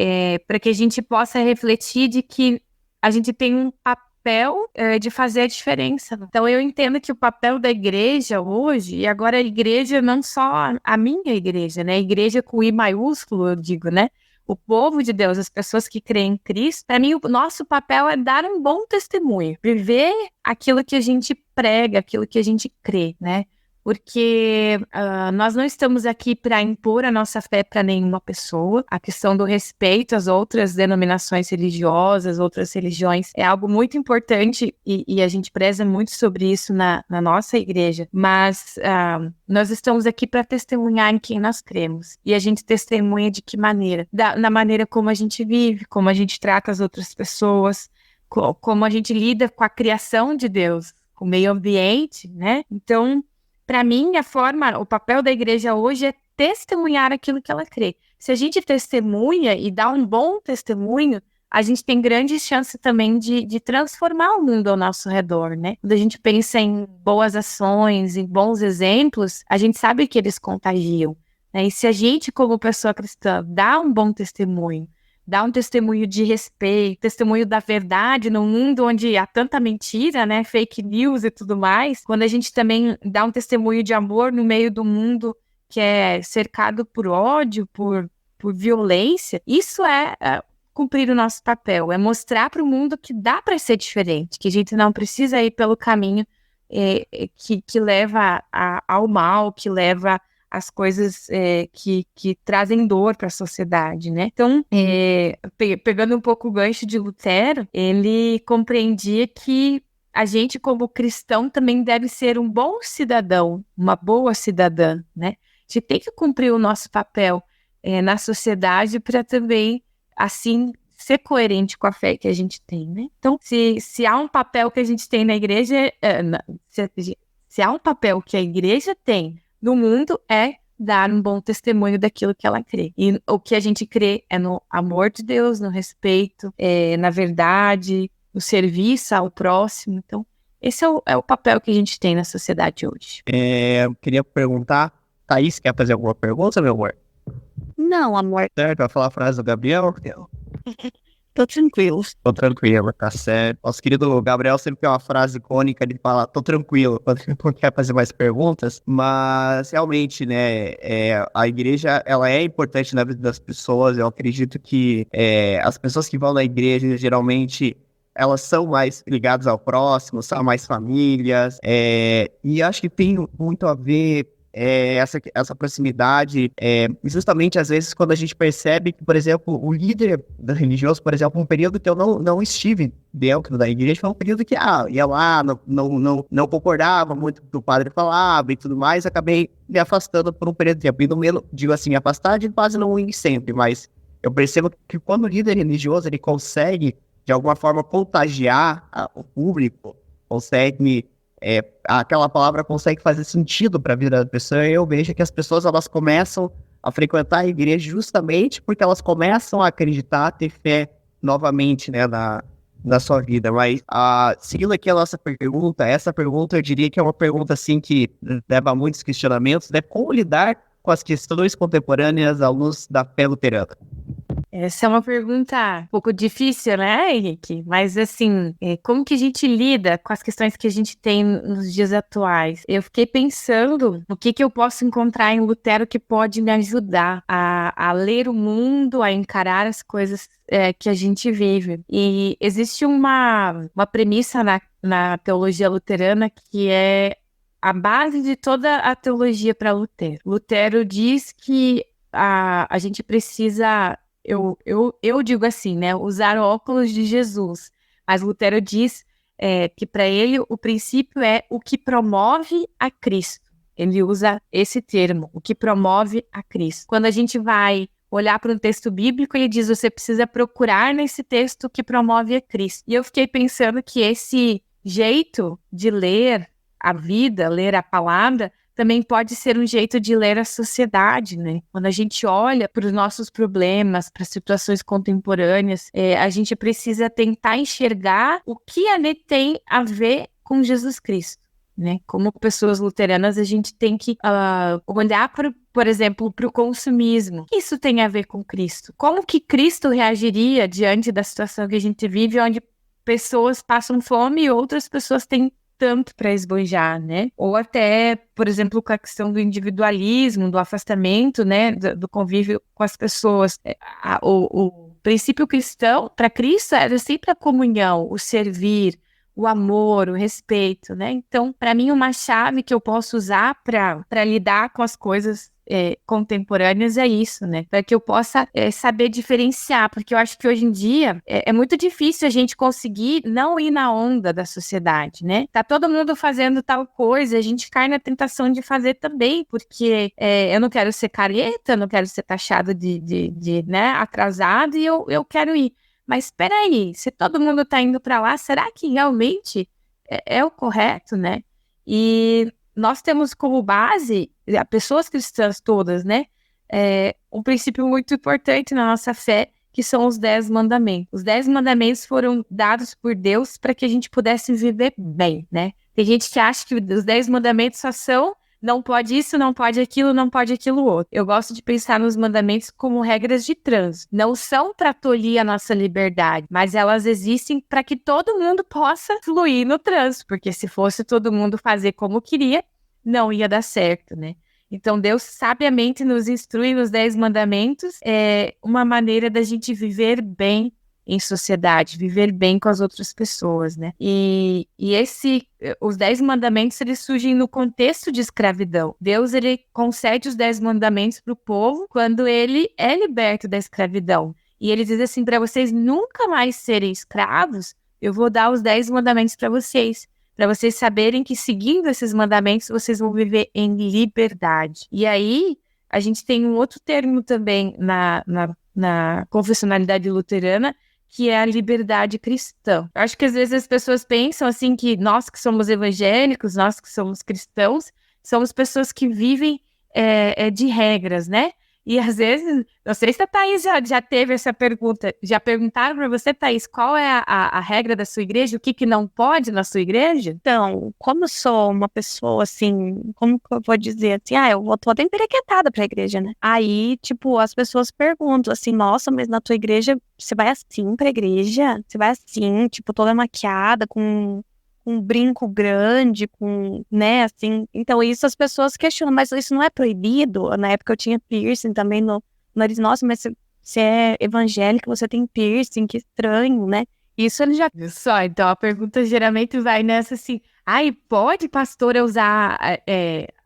para que a gente possa refletir de que a gente tem um papel de fazer a diferença. Então eu entendo que o papel da igreja hoje, e agora a igreja não só a minha igreja, né? A igreja com I maiúsculo, eu digo, né? O povo de Deus, as pessoas que creem em Cristo, para mim o nosso papel é dar um bom testemunho, viver aquilo que a gente prega, aquilo que a gente crê, né? Porque nós não estamos aqui para impor a nossa fé para nenhuma pessoa. A questão do respeito às outras denominações religiosas, outras religiões, é algo muito importante e a gente preza muito sobre isso na nossa igreja. Mas nós estamos aqui para testemunhar em quem nós cremos. E a gente testemunha de que maneira? Na maneira como a gente vive, como a gente trata as outras pessoas, como a gente lida com a criação de Deus, com o meio ambiente, né? Então, para mim, o papel da igreja hoje é testemunhar aquilo que ela crê. Se a gente testemunha e dá um bom testemunho, a gente tem grande chance também de transformar o mundo ao nosso redor, né? Quando a gente pensa em boas ações, em bons exemplos, a gente sabe que eles contagiam, né? E se a gente, como pessoa cristã, dá um bom testemunho, dá um testemunho de respeito, testemunho da verdade num mundo onde há tanta mentira, né, fake news e tudo mais, quando a gente também dá um testemunho de amor no meio do mundo que é cercado por ódio, por violência, isso é cumprir o nosso papel, é mostrar para o mundo que dá para ser diferente, que a gente não precisa ir pelo caminho que leva ao mal, que leva as coisas que trazem dor para a sociedade, né? Então, pegando um pouco o gancho de Lutero, ele compreendia que a gente, como cristão, também deve ser um bom cidadão, uma boa cidadã, né? A gente tem que cumprir o nosso papel na sociedade para também, assim, ser coerente com a fé que a gente tem, né? Então, se há um papel que a gente tem na igreja, se há um papel que a igreja tem no mundo, é dar um bom testemunho daquilo que ela crê. E o que a gente crê é no amor de Deus, no respeito, na verdade, no serviço ao próximo. Então, esse é o papel que a gente tem na sociedade hoje. Eu queria perguntar, Thaís, quer fazer alguma pergunta, meu amor? Não, amor, Certo, vai falar a frase do Gabriel? tô tranquilo. Tô tranquilo, tá certo. Nosso querido Gabriel sempre tem uma frase icônica de falar, tô tranquilo, quando ele não quer fazer mais perguntas, mas realmente, né, a igreja, ela é importante na vida das pessoas. Eu acredito que as pessoas que vão na igreja, geralmente, elas são mais ligadas ao próximo, são mais famílias, e acho que tem muito a ver essa proximidade, justamente às vezes quando a gente percebe que, por exemplo, o líder religioso, por exemplo, um período que eu não estive dentro da igreja, foi um período que ia lá, não concordava muito com o que o padre falava e tudo mais, acabei me afastando por um período de tempo, e no meio, digo assim, me afastar de quase não ir sempre, mas eu percebo que quando o líder religioso, ele consegue, de alguma forma, contagiar o público, consegue... aquela palavra consegue fazer sentido para a vida da pessoa, e eu vejo que as pessoas, elas começam a frequentar a igreja justamente porque elas começam a acreditar, a ter fé novamente, né, na sua vida. Mas, seguindo aqui a nossa pergunta, essa pergunta eu diria que é uma pergunta, assim, que leva a muitos questionamentos, né? Como lidar com as questões contemporâneas à luz da fé luterana? Essa é uma pergunta um pouco difícil, né, Henrique? Mas, assim, como que a gente lida com as questões que a gente tem nos dias atuais? Eu fiquei pensando no que eu posso encontrar em Lutero que pode me ajudar a ler o mundo, a encarar as coisas que a gente vive. E existe uma premissa na teologia luterana que é a base de toda a teologia para Lutero. Lutero diz que a gente precisa... Eu digo assim, né? Usar óculos de Jesus. Mas Lutero diz que para ele o princípio é o que promove a Cristo. Ele usa esse termo, o que promove a Cristo. Quando a gente vai olhar para um texto bíblico, ele diz, você precisa procurar nesse texto o que promove a Cristo. E eu fiquei pensando que esse jeito de ler a vida, ler a palavra, também pode ser um jeito de ler a sociedade, né? Quando a gente olha para os nossos problemas, para situações contemporâneas, a gente precisa tentar enxergar o que ali tem a ver com Jesus Cristo, né? Como pessoas luteranas, a gente tem que olhar, por exemplo, para o consumismo. O que isso tem a ver com Cristo? Como que Cristo reagiria diante da situação que a gente vive, onde pessoas passam fome e outras pessoas têm tanto para esbanjar, né? Ou até, por exemplo, com a questão do individualismo, do afastamento, né? Do convívio com as pessoas. O princípio cristão, para Cristo, era sempre a comunhão, o servir, o amor, o respeito, né? Então, para mim, uma chave que eu posso usar para lidar com as coisas contemporâneas é isso, né? Para que eu possa saber diferenciar, porque eu acho que hoje em dia é muito difícil a gente conseguir não ir na onda da sociedade, né? Tá todo mundo fazendo tal coisa, a gente cai na tentação de fazer também, porque eu não quero ser careta, eu não quero ser taxado de né, atrasado, e eu quero ir. Mas espera aí, se todo mundo está indo para lá, será que realmente é o correto, né? E nós temos como base, pessoas cristãs todas, né? Um princípio muito importante na nossa fé, que são os 10 mandamentos. Os 10 mandamentos foram dados por Deus para que a gente pudesse viver bem, né? Tem gente que acha que os 10 mandamentos só são não pode isso, não pode aquilo outro. Eu gosto de pensar nos mandamentos como regras de trânsito. Não são para tolir a nossa liberdade, mas elas existem para que todo mundo possa fluir no trânsito, porque se fosse todo mundo fazer como queria, não ia dar certo, né? Então, Deus sabiamente nos instrui nos 10 mandamentos, uma maneira da gente viver bem em sociedade, viver bem com as outras pessoas, né? E os 10 mandamentos, eles surgem no contexto de escravidão. Deus, ele concede os 10 mandamentos para o povo quando ele é liberto da escravidão. E ele diz assim, para vocês nunca mais serem escravos, eu vou dar os 10 mandamentos para vocês saberem que seguindo esses mandamentos, vocês vão viver em liberdade. E aí, a gente tem um outro termo também na confessionalidade luterana, que é a liberdade cristã. Eu acho que às vezes as pessoas pensam assim que nós que somos evangélicos, nós que somos cristãos, somos pessoas que vivem de regras, né? E às vezes, não sei se a Thaís já teve essa pergunta, já perguntaram para você, Thaís, qual é a regra da sua igreja, o que não pode na sua igreja? Então, como eu sou uma pessoa, assim, como que eu vou dizer, assim, eu vou toda emperequetada pra igreja, né? Aí, tipo, as pessoas perguntam, assim, nossa, mas na tua igreja, você vai assim pra igreja? Você vai assim, tipo, toda maquiada, com um brinco grande, né, assim. Então, isso as pessoas questionam, mas isso não é proibido? Na época eu tinha piercing também no nariz. Nossa, mas você é evangélica, você tem piercing, que estranho, né? Isso ele já... Só, então a pergunta geralmente vai nessa assim, pode pastora usar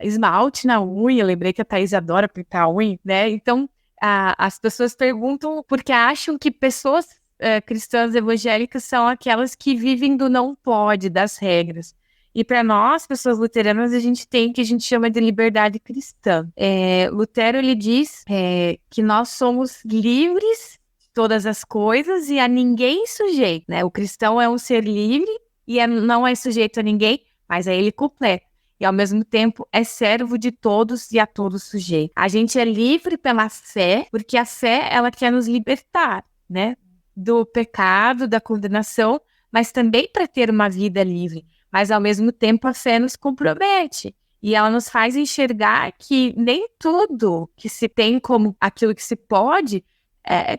esmalte na unha? Eu lembrei que a Thaís adora pintar a unha, né? Então, as pessoas perguntam porque acham que pessoas cristãs evangélicas são aquelas que vivem do não pode, das regras. E para nós, pessoas luteranas, a gente tem o que a gente chama de liberdade cristã. Lutero, ele diz que nós somos livres de todas as coisas e a ninguém sujeito, né? O cristão é um ser livre e não é sujeito a ninguém, mas aí ele completa. E ao mesmo tempo é servo de todos e a todos sujeito. A gente é livre pela fé, porque a fé, ela quer nos libertar, né? Do pecado, da condenação, mas também para ter uma vida livre. Mas, ao mesmo tempo, a fé nos compromete. E ela nos faz enxergar que nem tudo que se tem como aquilo que se pode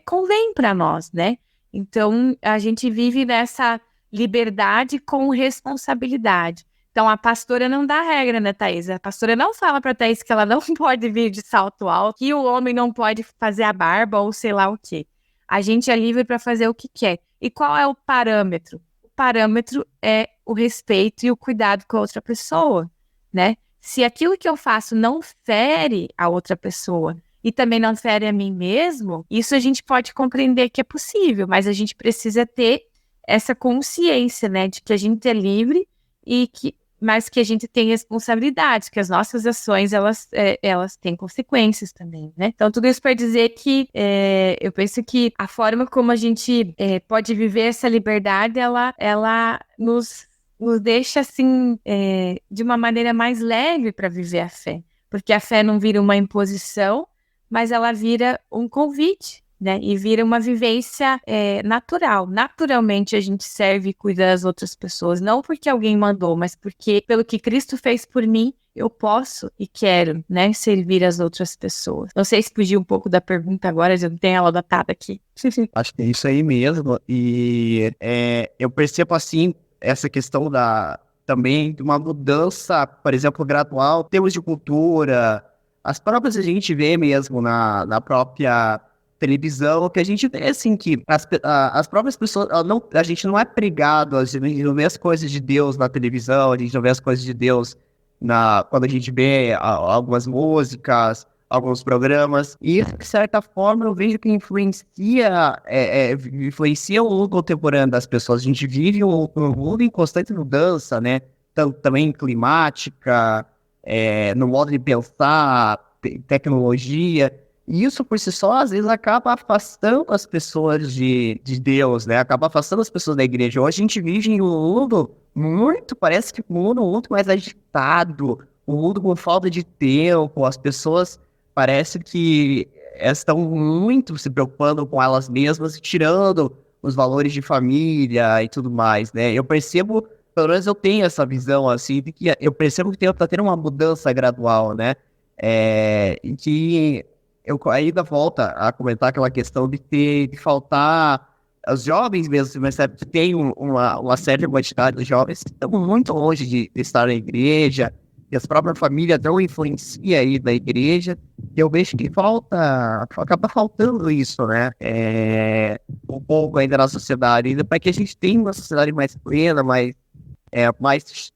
convém para nós, né? Então, a gente vive nessa liberdade com responsabilidade. Então, a pastora não dá regra, né, Thaís? A pastora não fala para a Thaís que ela não pode vir de salto alto, que o homem não pode fazer a barba ou sei lá o quê. A gente é livre para fazer o que quer. E qual é o parâmetro? O parâmetro é o respeito e o cuidado com a outra pessoa, né? Se aquilo que eu faço não fere a outra pessoa e também não fere a mim mesmo, isso a gente pode compreender que é possível, mas a gente precisa ter essa consciência, né, de que a gente é livre mas que a gente tem responsabilidades, que as nossas ações, elas têm consequências também, né? Então, tudo isso para dizer que eu penso que a forma como a gente pode viver essa liberdade, ela nos nos deixa, assim, de uma maneira mais leve para viver a fé. Porque a fé não vira uma imposição, mas ela vira um convite, né? E vira uma vivência natural. Naturalmente a gente serve e cuida das outras pessoas, não porque alguém mandou, mas porque pelo que Cristo fez por mim, eu posso e quero, né, servir as outras pessoas. Não sei se fugi um pouco da pergunta agora, já não tenho ela datada aqui. Acho que é isso aí mesmo. E eu percebo, assim, essa questão também de uma mudança, por exemplo, gradual, em termos de cultura, as próprias a gente vê mesmo na própria televisão, que a gente vê, assim, que as próprias pessoas, a gente não é pregado, a gente não vê as coisas de Deus na televisão, a gente não vê as coisas de Deus quando a gente vê algumas músicas, alguns programas, e de certa forma eu vejo que influencia o mundo contemporâneo das pessoas. A gente vive um mundo em constante mudança, né? Também climática, no modo de pensar, tecnologia, e isso por si só às vezes acaba afastando as pessoas de Deus, né? Acaba afastando as pessoas da igreja. Hoje a gente vive em um mundo parece que um mundo muito mais agitado, um mundo com falta de tempo, as pessoas parece que estão muito se preocupando com elas mesmas e tirando os valores de família e tudo mais, né? Eu percebo, pelo menos eu tenho essa visão, assim, de que eu percebo que tá tendo uma mudança gradual, né? Em que eu ainda volto a comentar aquela questão de faltar os jovens mesmo, mas tem uma certa quantidade de jovens que estão muito longe de estar na igreja, e as próprias famílias não influenciam aí da igreja, e eu vejo que acaba faltando isso, né? Um pouco ainda na sociedade, ainda para que a gente tenha uma sociedade mais plena, mais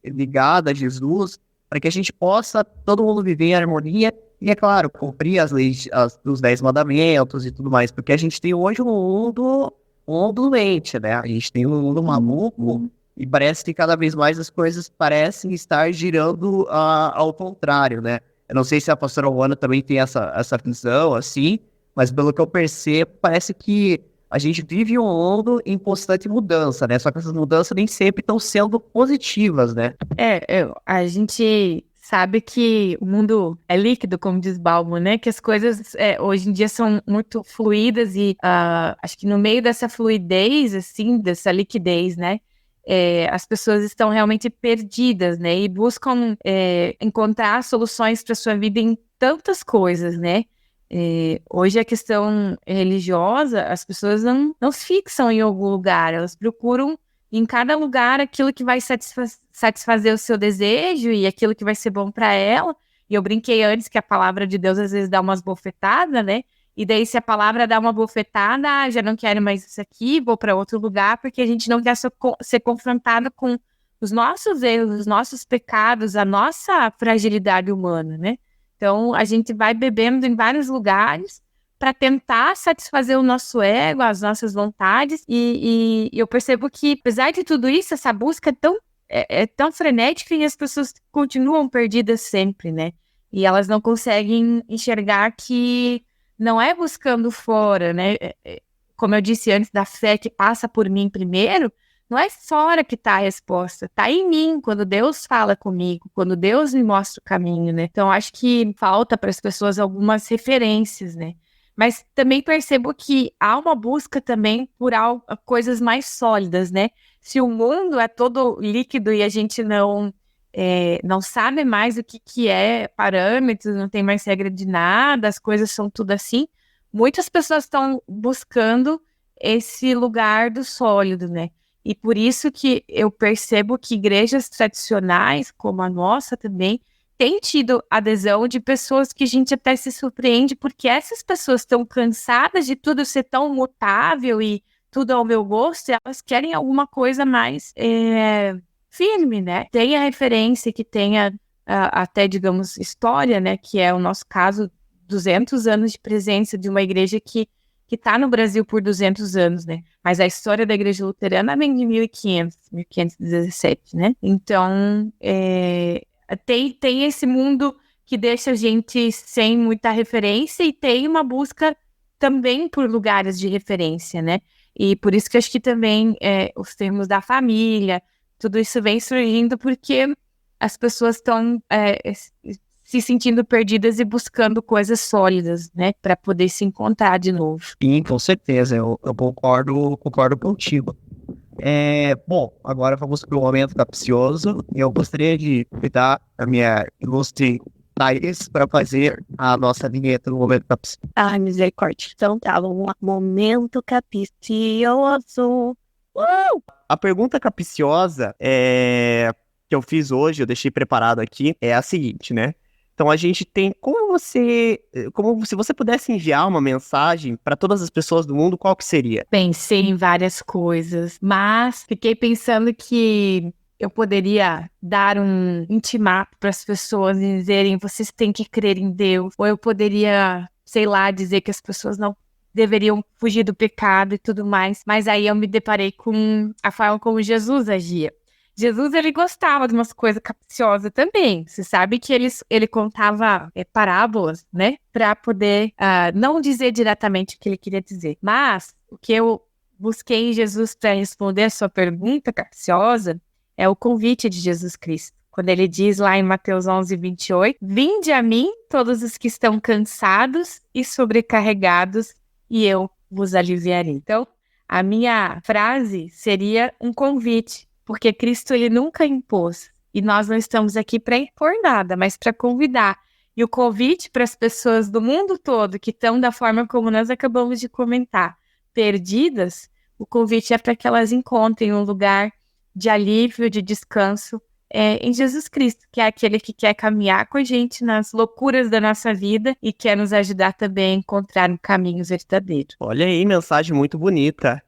ligada a Jesus, para que a gente possa todo mundo viver em harmonia e, é claro, cumprir as leis dos 10 mandamentos e tudo mais, porque a gente tem hoje um mundo doente, né? A gente tem um mundo maluco e parece que cada vez mais as coisas parecem estar girando ao contrário, né? Eu não sei se a pastora Luana também tem essa visão, assim, mas pelo que eu percebo, parece que a gente vive um mundo em constante mudança, né? Só que essas mudanças nem sempre estão sendo positivas, né? A gente sabe que o mundo é líquido, como diz Bauman, né? Que as coisas hoje em dia são muito fluídas e acho que no meio dessa fluidez, assim, dessa liquidez, né? As pessoas estão realmente perdidas, né? E buscam encontrar soluções para sua vida em tantas coisas, né? Hoje a questão religiosa, as pessoas não se fixam em algum lugar, elas procuram em cada lugar aquilo que vai satisfazer o seu desejo e aquilo que vai ser bom para ela. E eu brinquei antes que a palavra de Deus às vezes dá umas bofetadas, né? E daí se a palavra dá uma bofetada, já não quero mais isso aqui, vou para outro lugar, porque a gente não quer ser confrontado com os nossos erros, os nossos pecados, a nossa fragilidade humana, né? Então a gente vai bebendo em vários lugares para tentar satisfazer o nosso ego, as nossas vontades, e eu percebo que, apesar de tudo isso, essa busca é tão frenética e as pessoas continuam perdidas sempre, né? E elas não conseguem enxergar que não é buscando fora, né? Como eu disse antes, da fé que passa por mim primeiro, não é fora que está a resposta, está em mim, quando Deus fala comigo, quando Deus me mostra o caminho, né? Então, acho que falta para as pessoas algumas referências, né? Mas também percebo que há uma busca também por coisas mais sólidas, né? Se o mundo é todo líquido e a gente não sabe mais o que é parâmetros, não tem mais regra de nada, as coisas são tudo assim, muitas pessoas estão buscando esse lugar do sólido, né? E por isso que eu percebo que igrejas tradicionais, como a nossa também, tem tido adesão de pessoas que a gente até se surpreende, porque essas pessoas estão cansadas de tudo ser tão mutável e tudo ao meu gosto, e elas querem alguma coisa mais firme, né? Tenha referência, que tenha até, digamos, história, né? Que é o nosso caso, 200 anos de presença de uma igreja que está no Brasil por 200 anos, né? Mas a história da igreja luterana vem de 1517, né? Então, tem esse mundo que deixa a gente sem muita referência e tem uma busca também por lugares de referência, né? E por isso que acho que também os termos da família, tudo isso vem surgindo porque as pessoas estão se sentindo perdidas e buscando coisas sólidas, né, para poder se encontrar de novo. Sim, com certeza, eu concordo contigo. Bom, agora vamos para o momento capcioso. Eu gostaria de convidar a minha ilustre Thaís para fazer a nossa vinheta no momento capcioso. Ai, misericórdia. Então tá, vamos lá. Momento capcioso. A pergunta capciosa que eu fiz hoje, eu deixei preparado aqui, é a seguinte, né? Então a gente tem como se você pudesse enviar uma mensagem para todas as pessoas do mundo, qual que seria? Pensei em várias coisas, mas fiquei pensando que eu poderia dar um intimato para as pessoas e dizerem, vocês têm que crer em Deus. Ou eu poderia, sei lá, dizer que as pessoas não deveriam fugir do pecado e tudo mais. Mas aí eu me deparei com a forma como Jesus agia. Jesus, ele gostava de umas coisas capciosas também. Você sabe que ele contava parábolas, né? Para poder não dizer diretamente o que ele queria dizer. Mas o que eu busquei em Jesus para responder a sua pergunta capciosa é o convite de Jesus Cristo. Quando ele diz lá em Mateus 11:28, vinde a mim todos os que estão cansados e sobrecarregados e eu vos aliviarei. Então, a minha frase seria um convite. Porque Cristo, ele nunca impôs. E nós não estamos aqui para impor nada, mas para convidar. E o convite para as pessoas do mundo todo que estão da forma como nós acabamos de comentar, perdidas, o convite é para que elas encontrem um lugar de alívio, de descanso em Jesus Cristo, que é aquele que quer caminhar com a gente nas loucuras da nossa vida e quer nos ajudar também a encontrar um caminho verdadeiro. Olha aí, mensagem muito bonita.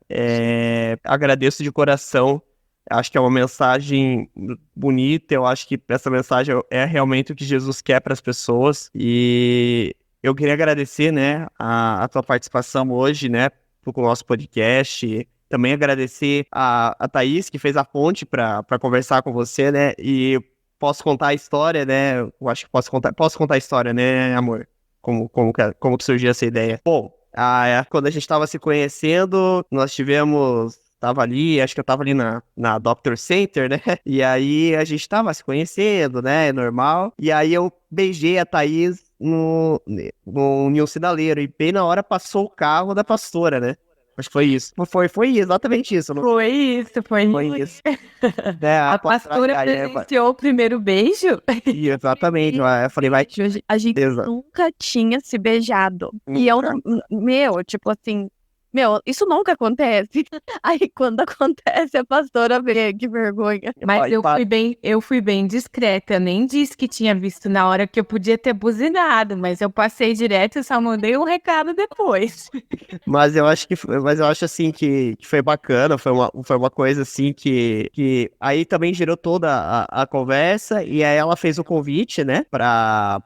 Agradeço de coração. Acho que é uma mensagem bonita, eu acho que essa mensagem é realmente o que Jesus quer para as pessoas, e eu queria agradecer, né, a tua participação hoje, né, com o nosso podcast, também agradecer a Thaís, que fez a ponte para conversar com você, né, e posso contar a história, né, eu acho que posso contar a história, né, amor, como que surgiu essa ideia. Bom, quando a gente estava se conhecendo, tava ali, acho que eu tava ali na Doctor Center, né? E aí a gente tava se conhecendo, né? Normal. E aí eu beijei a Thaís no sinaleiro. E bem na hora passou o carro da pastora, né? Acho que foi isso. Foi exatamente isso. Foi isso. A pastora presenciou o primeiro beijo? Exatamente. Eu falei, vai. A gente nunca tinha se beijado. E eu, tipo assim, isso nunca acontece. Aí, quando acontece, a pastora vê, que vergonha. Mas eu fui bem discreta. Eu nem disse que tinha visto na hora que eu podia ter buzinado, mas eu passei direto e só mandei um recado depois. Mas eu acho assim que foi bacana, foi uma coisa assim que aí também gerou toda a conversa, e aí ela fez o convite, né, pra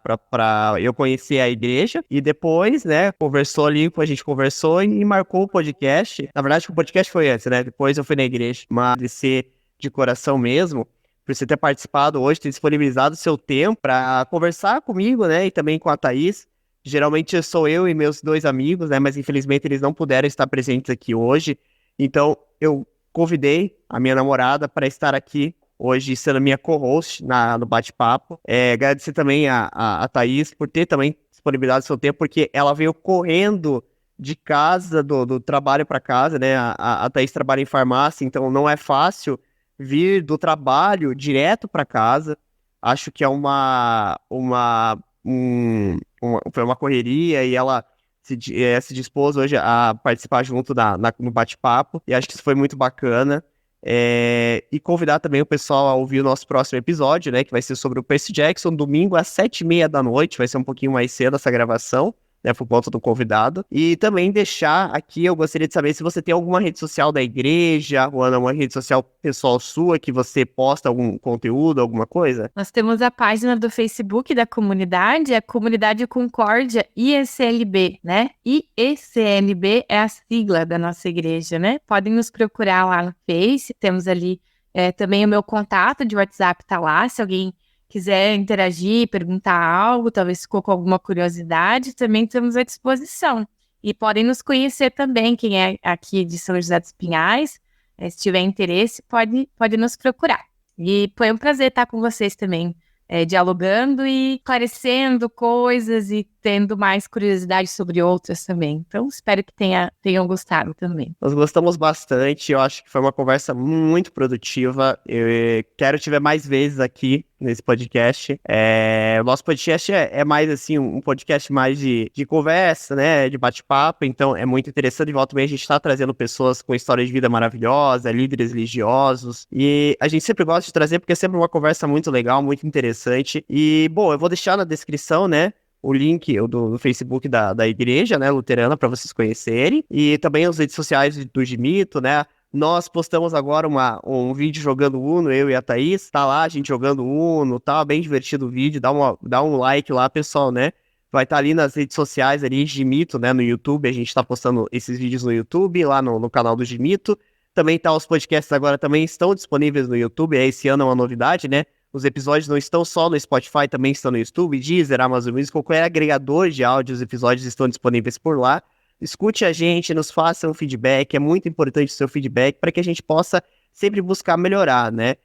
eu conhecer a igreja, e depois, né, a gente conversou e marcou o podcast. Na verdade, o podcast foi antes, né? Depois eu fui na igreja. Mas agradecer de coração mesmo por você ter participado hoje, ter disponibilizado o seu tempo para conversar comigo, né? E também com a Thaís. Geralmente sou eu e meus 2 amigos, né? Mas infelizmente eles não puderam estar presentes aqui hoje. Então eu convidei a minha namorada para estar aqui hoje, sendo minha co-host no bate-papo. Agradecer também a Thaís por ter também disponibilizado o seu tempo, porque ela veio correndo de casa, do trabalho para casa, né? A Thaís trabalha em farmácia, então não é fácil vir do trabalho direto para casa. Acho que é foi uma correria, e ela se dispôs hoje a participar junto no bate-papo, e acho que isso foi muito bacana. E convidar também o pessoal a ouvir o nosso próximo episódio, né? Que vai ser sobre o Percy Jackson, domingo às 19h30, vai ser um pouquinho mais cedo essa gravação, né, por conta do convidado. E também deixar aqui, eu gostaria de saber se você tem alguma rede social da igreja, ou uma rede social pessoal sua, que você posta algum conteúdo, alguma coisa? Nós temos a página do Facebook da comunidade, a Comunidade Concórdia IECLB, né? IECLB é a sigla da nossa igreja, né? Podem nos procurar lá no Face, temos ali também o meu contato de WhatsApp tá lá, se alguém quiser interagir, perguntar algo, talvez ficou com alguma curiosidade, também estamos à disposição. E podem nos conhecer também, quem é aqui de São José dos Pinhais, Se tiver interesse, pode nos procurar. E foi um prazer estar com vocês também, dialogando e esclarecendo coisas e tendo mais curiosidade sobre outras também. Então, espero que tenham gostado também. Nós gostamos bastante, eu acho que foi uma conversa muito produtiva. Eu quero te ver mais vezes aqui nesse podcast. O nosso podcast é mais assim, um podcast mais de conversa, né? De bate-papo, então é muito interessante. De volta e meia a gente está trazendo pessoas com história de vida maravilhosa, líderes religiosos, e a gente sempre gosta de trazer porque é sempre uma conversa muito legal, muito interessante. E, bom, eu vou deixar na descrição, né, o link do Facebook da igreja, né, luterana, para vocês conhecerem, e também as redes sociais do Gimito, né. Nós postamos agora um vídeo jogando Uno, eu e a Thaís, tá lá a gente jogando Uno, tá bem divertido o vídeo, dá um like lá, pessoal, né. Vai estar ali nas redes sociais, ali, Gimito, né, no YouTube, a gente tá postando esses vídeos no YouTube, lá no canal do Gimito. Também tá, os podcasts agora também estão disponíveis no YouTube, esse ano é uma novidade, né. Os episódios não estão só no Spotify, também estão no YouTube, Deezer, Amazon Music, qualquer agregador de áudio, os episódios estão disponíveis por lá. Escute a gente, nos faça um feedback, é muito importante o seu feedback para que a gente possa sempre buscar melhorar, né?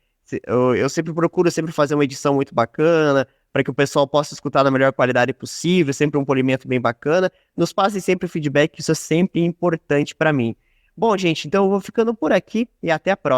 Eu sempre procuro fazer uma edição muito bacana, para que o pessoal possa escutar na melhor qualidade possível, sempre um polimento bem bacana. Nos passem sempre o feedback, isso é sempre importante para mim. Bom, gente, então eu vou ficando por aqui e até a próxima.